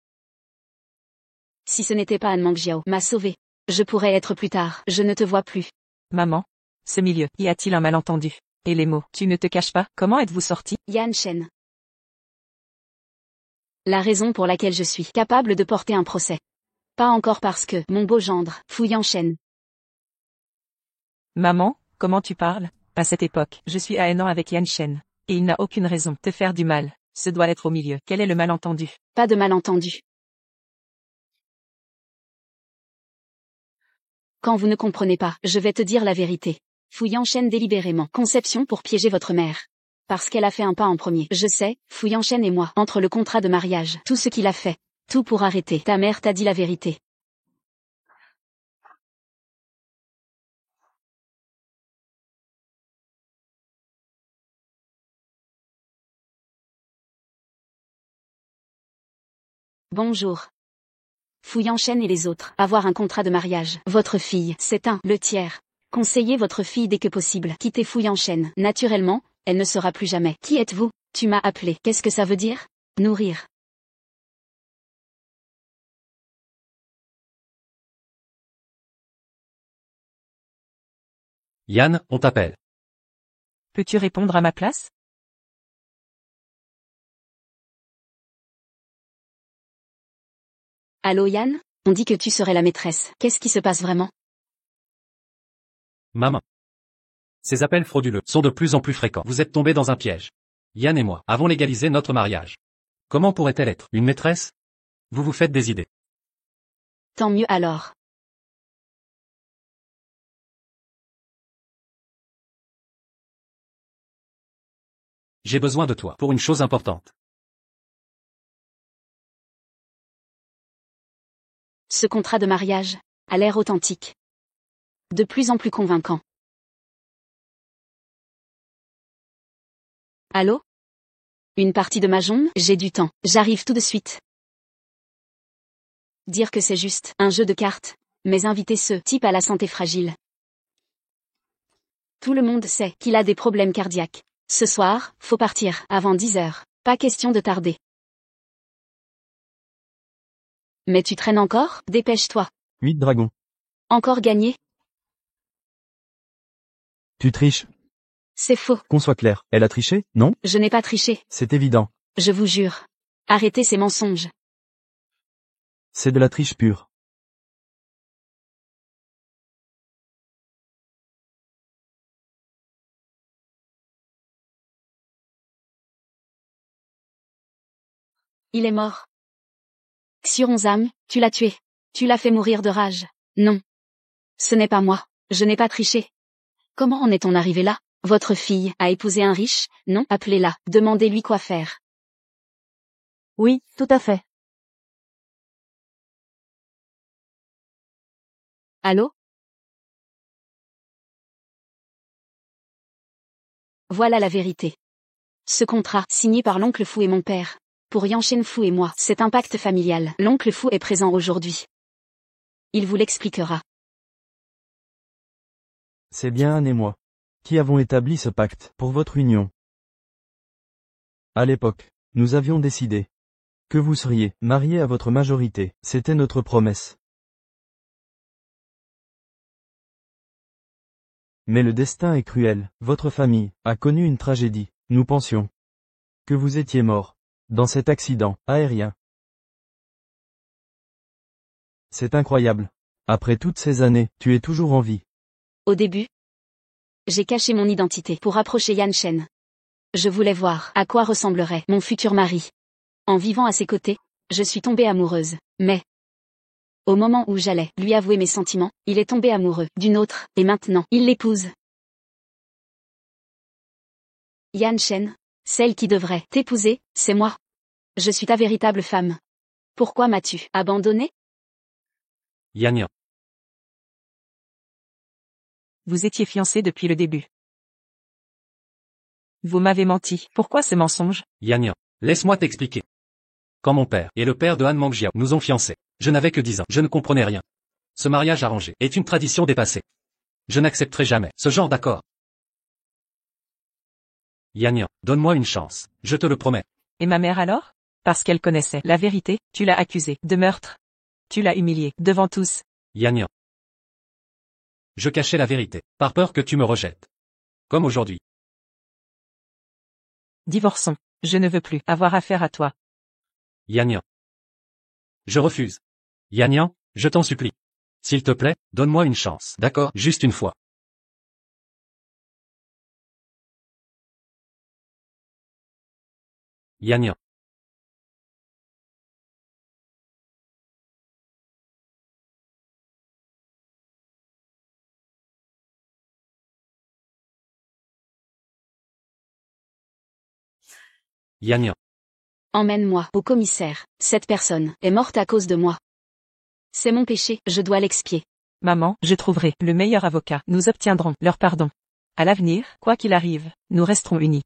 Si ce n'était pas Anne Mengjiao m'a sauvé. Je pourrais être plus tard, je ne te vois plus. Maman? Ce milieu, y a-t-il un malentendu? Et les mots, tu ne te caches pas? Comment êtes-vous sorti? Yan Shen. La raison pour laquelle je suis capable de porter un procès. Pas encore parce que, mon beau gendre, Fouille en chaîne. Maman, comment tu parles? À cette époque, je suis à un an avec Yan Shen. Et il n'a aucune raison de te faire du mal. Ce doit être au milieu. Quel est le malentendu? Pas de malentendu. Quand vous ne comprenez pas, je vais te dire la vérité. Fouille en chaîne délibérément. Conception pour piéger votre mère. Parce qu'elle a fait un pas en premier. Je sais, Fouille en chaîne et moi, entre le contrat de mariage, tout ce qu'il a fait. Tout pour arrêter. Ta mère t'a dit la vérité. Bonjour. Fouille en chaîne et les autres. Avoir un contrat de mariage. Votre fille, c'est le tiers. Conseillez votre fille dès que possible. Quittez Fouille en chaîne. Naturellement, elle ne sera plus jamais. Qui êtes-vous? Tu m'as appelé. Qu'est-ce que ça veut dire? Nourrir. Yann, on t'appelle. Peux-tu répondre à ma place? Allô Yann? On dit que tu serais la maîtresse. Qu'est-ce qui se passe vraiment? Maman. Ces appels frauduleux sont de plus en plus fréquents. Vous êtes tombés dans un piège. Yann et moi avons légalisé notre mariage. Comment pourrait-elle être une maîtresse? Vous vous faites des idées. Tant mieux alors. J'ai besoin de toi pour une chose importante. Ce contrat de mariage a l'air authentique. De plus en plus convaincant. Allô? Une partie de Mahjong? J'ai du temps. J'arrive tout de suite. Dire que c'est juste un jeu de cartes, mais inviter ce type à la santé fragile. Tout le monde sait qu'il a des problèmes cardiaques. Ce soir, faut partir avant 10 heures. Pas question de tarder. Mais tu traînes encore? Dépêche-toi. 8 dragons. Encore gagné? Tu triches. C'est faux. Qu'on soit clair, elle a triché, non? Je n'ai pas triché. C'est évident. Je vous jure. Arrêtez ces mensonges. C'est de la triche pure. Il est mort. Xironzam, tu l'as tué. Tu l'as fait mourir de rage. Non. Ce n'est pas moi. Je n'ai pas triché. Comment en est-on arrivé là? Votre fille a épousé un riche? Non? Appelez-la. Demandez-lui quoi faire. Oui, tout à fait. Allô? Voilà la vérité. Ce contrat, signé par l'oncle Fou et mon père, pour Yanshen Fou et moi, c'est un pacte familial. L'oncle Fou est présent aujourd'hui. Il vous l'expliquera. C'est bien Anne et moi qui avons établi ce pacte pour votre union. À l'époque, nous avions décidé que vous seriez mariés à votre majorité. C'était notre promesse. Mais le destin est cruel. Votre famille a connu une tragédie. Nous pensions que vous étiez mort dans cet accident aérien. C'est incroyable. Après toutes ces années, tu es toujours en vie. Au début, j'ai caché mon identité pour approcher Yanshen. Je voulais voir à quoi ressemblerait mon futur mari. En vivant à ses côtés, je suis tombée amoureuse. Mais, au moment où j'allais lui avouer mes sentiments, il est tombé amoureux d'une autre, et maintenant, il l'épouse. Yanshen, celle qui devrait t'épouser, c'est moi. Je suis ta véritable femme. Pourquoi m'as-tu abandonné? Yann. Vous étiez fiancés depuis le début. Vous m'avez menti. Pourquoi ce mensonge? Yann. Laisse-moi t'expliquer. Quand mon père et le père de Han Mangjiao nous ont fiancés, je n'avais que 10 ans. Je ne comprenais rien. Ce mariage arrangé est une tradition dépassée. Je n'accepterai jamais ce genre d'accord. Yann, donne-moi une chance. Je te le promets. Et ma mère alors? Parce qu'elle connaissait la vérité, tu l'as accusée de meurtre. Tu l'as humiliée devant tous. Yann. Je cachais la vérité, par peur que tu me rejettes. Comme aujourd'hui. Divorçons. Je ne veux plus avoir affaire à toi. Yann. Je refuse. Yann, je t'en supplie. S'il te plaît, donne-moi une chance. D'accord, juste une fois. Yann. Yann. Emmène-moi au commissaire. Cette personne est morte à cause de moi. C'est mon péché, je dois l'expier. Maman, je trouverai le meilleur avocat. Nous obtiendrons leur pardon. À l'avenir, quoi qu'il arrive, nous resterons unis.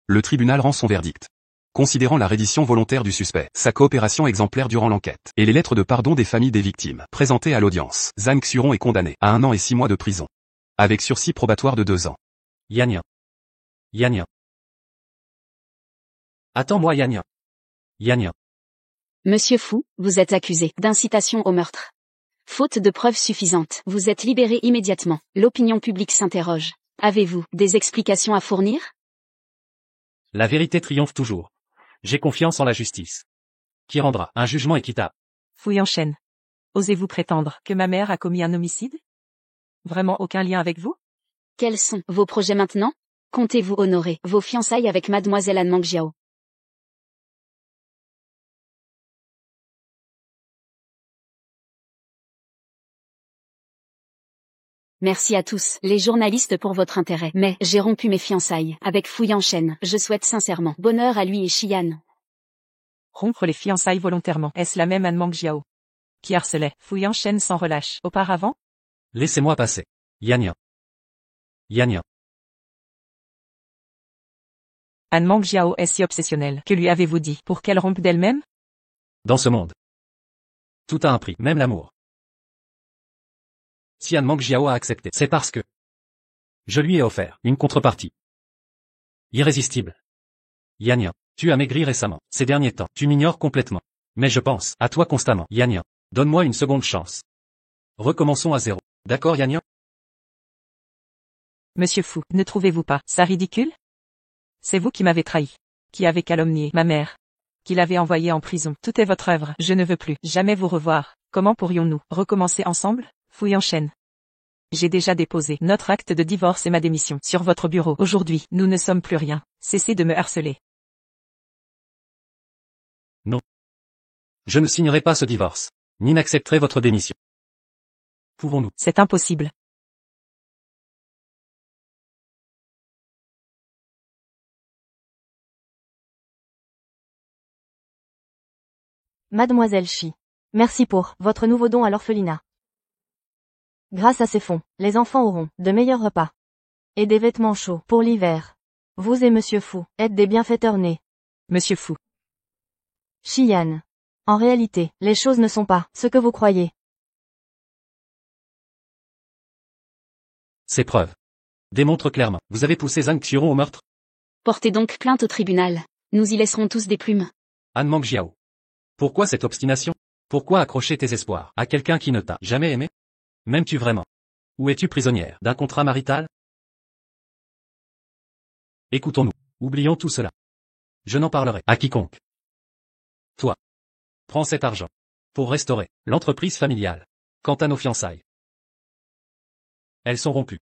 Le tribunal rend son verdict. Considérant la reddition volontaire du suspect, sa coopération exemplaire durant l'enquête, et les lettres de pardon des familles des victimes, présentées à l'audience, Zhang Xuron est condamné à 1 an et 6 mois de prison. Avec sursis probatoire de 2 ans. Yann. Yann. Attends-moi Yann. Yann. Monsieur Fou, vous êtes accusé d'incitation au meurtre. Faute de preuves suffisantes, vous êtes libéré immédiatement. L'opinion publique s'interroge. Avez-vous des explications à fournir? La vérité triomphe toujours. J'ai confiance en la justice. Qui rendra un jugement équitable. Fouille en chaîne. Osez-vous prétendre que ma mère a commis un homicide? Vraiment aucun lien avec vous? Quels sont vos projets maintenant? Comptez-vous honorer vos fiançailles avec mademoiselle Anne Mangjiao? Merci à tous, les journalistes, pour votre intérêt. Mais j'ai rompu mes fiançailles avec Fouille en chaîne. Je souhaite sincèrement bonheur à lui et Xian. Rompre les fiançailles volontairement. Est-ce la même Anne Mangjiao qui harcelait Fouille en chaîne sans relâche auparavant? Laissez-moi passer. Yan Yan. Yan Yan. Anne Mangjiao est si obsessionnelle. Que lui avez-vous dit pour qu'elle rompe d'elle-même? Dans ce monde, tout a un prix, même l'amour. Si Anne Mangjiao a accepté, c'est parce que je lui ai offert une contrepartie irrésistible. Yan Yan, tu as maigri récemment. Ces derniers temps, tu m'ignores complètement. Mais je pense à toi constamment. Yan Yan, donne-moi une seconde chance. Recommençons à zéro. D'accord Yan Yan? Monsieur Fou, ne trouvez-vous pas ça ridicule? C'est vous qui m'avez trahi, qui avez calomnié ma mère, qui l'avez envoyée en prison. Tout est votre œuvre. Je ne veux plus jamais vous revoir. Comment pourrions-nous recommencer ensemble? Fouille en chaîne. J'ai déjà déposé notre acte de divorce et ma démission sur votre bureau. Aujourd'hui, nous ne sommes plus rien. Cessez de me harceler. Non. Je ne signerai pas ce divorce, ni n'accepterai votre démission. Pouvons-nous? C'est impossible. Mademoiselle Chi. Merci pour votre nouveau don à l'orphelinat. Grâce à ces fonds, les enfants auront de meilleurs repas. Et des vêtements chauds pour l'hiver. Vous et Monsieur Fou êtes des bienfaiteurs nés. Monsieur Fou. Xian. En réalité, les choses ne sont pas ce que vous croyez. Ces preuves démontrent clairement. Vous avez poussé Zhang Xiron au meurtre? Portez donc plainte au tribunal. Nous y laisserons tous des plumes. Anne Mangjiao. Pourquoi cette obstination? Pourquoi accrocher tes espoirs à quelqu'un qui ne t'a jamais aimé? M'aimes-tu vraiment? Ou es-tu prisonnière d'un contrat marital? Écoutons-nous. Oublions tout cela. Je n'en parlerai à quiconque. Toi. Prends cet argent pour restaurer l'entreprise familiale. Quant à nos fiançailles, elles sont rompues.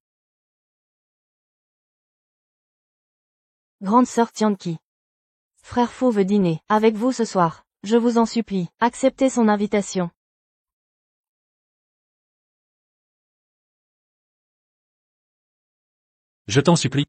Grande sœur Tianqi. Frère Fou veut dîner avec vous ce soir. Je vous en supplie, acceptez son invitation. Je t'en supplie.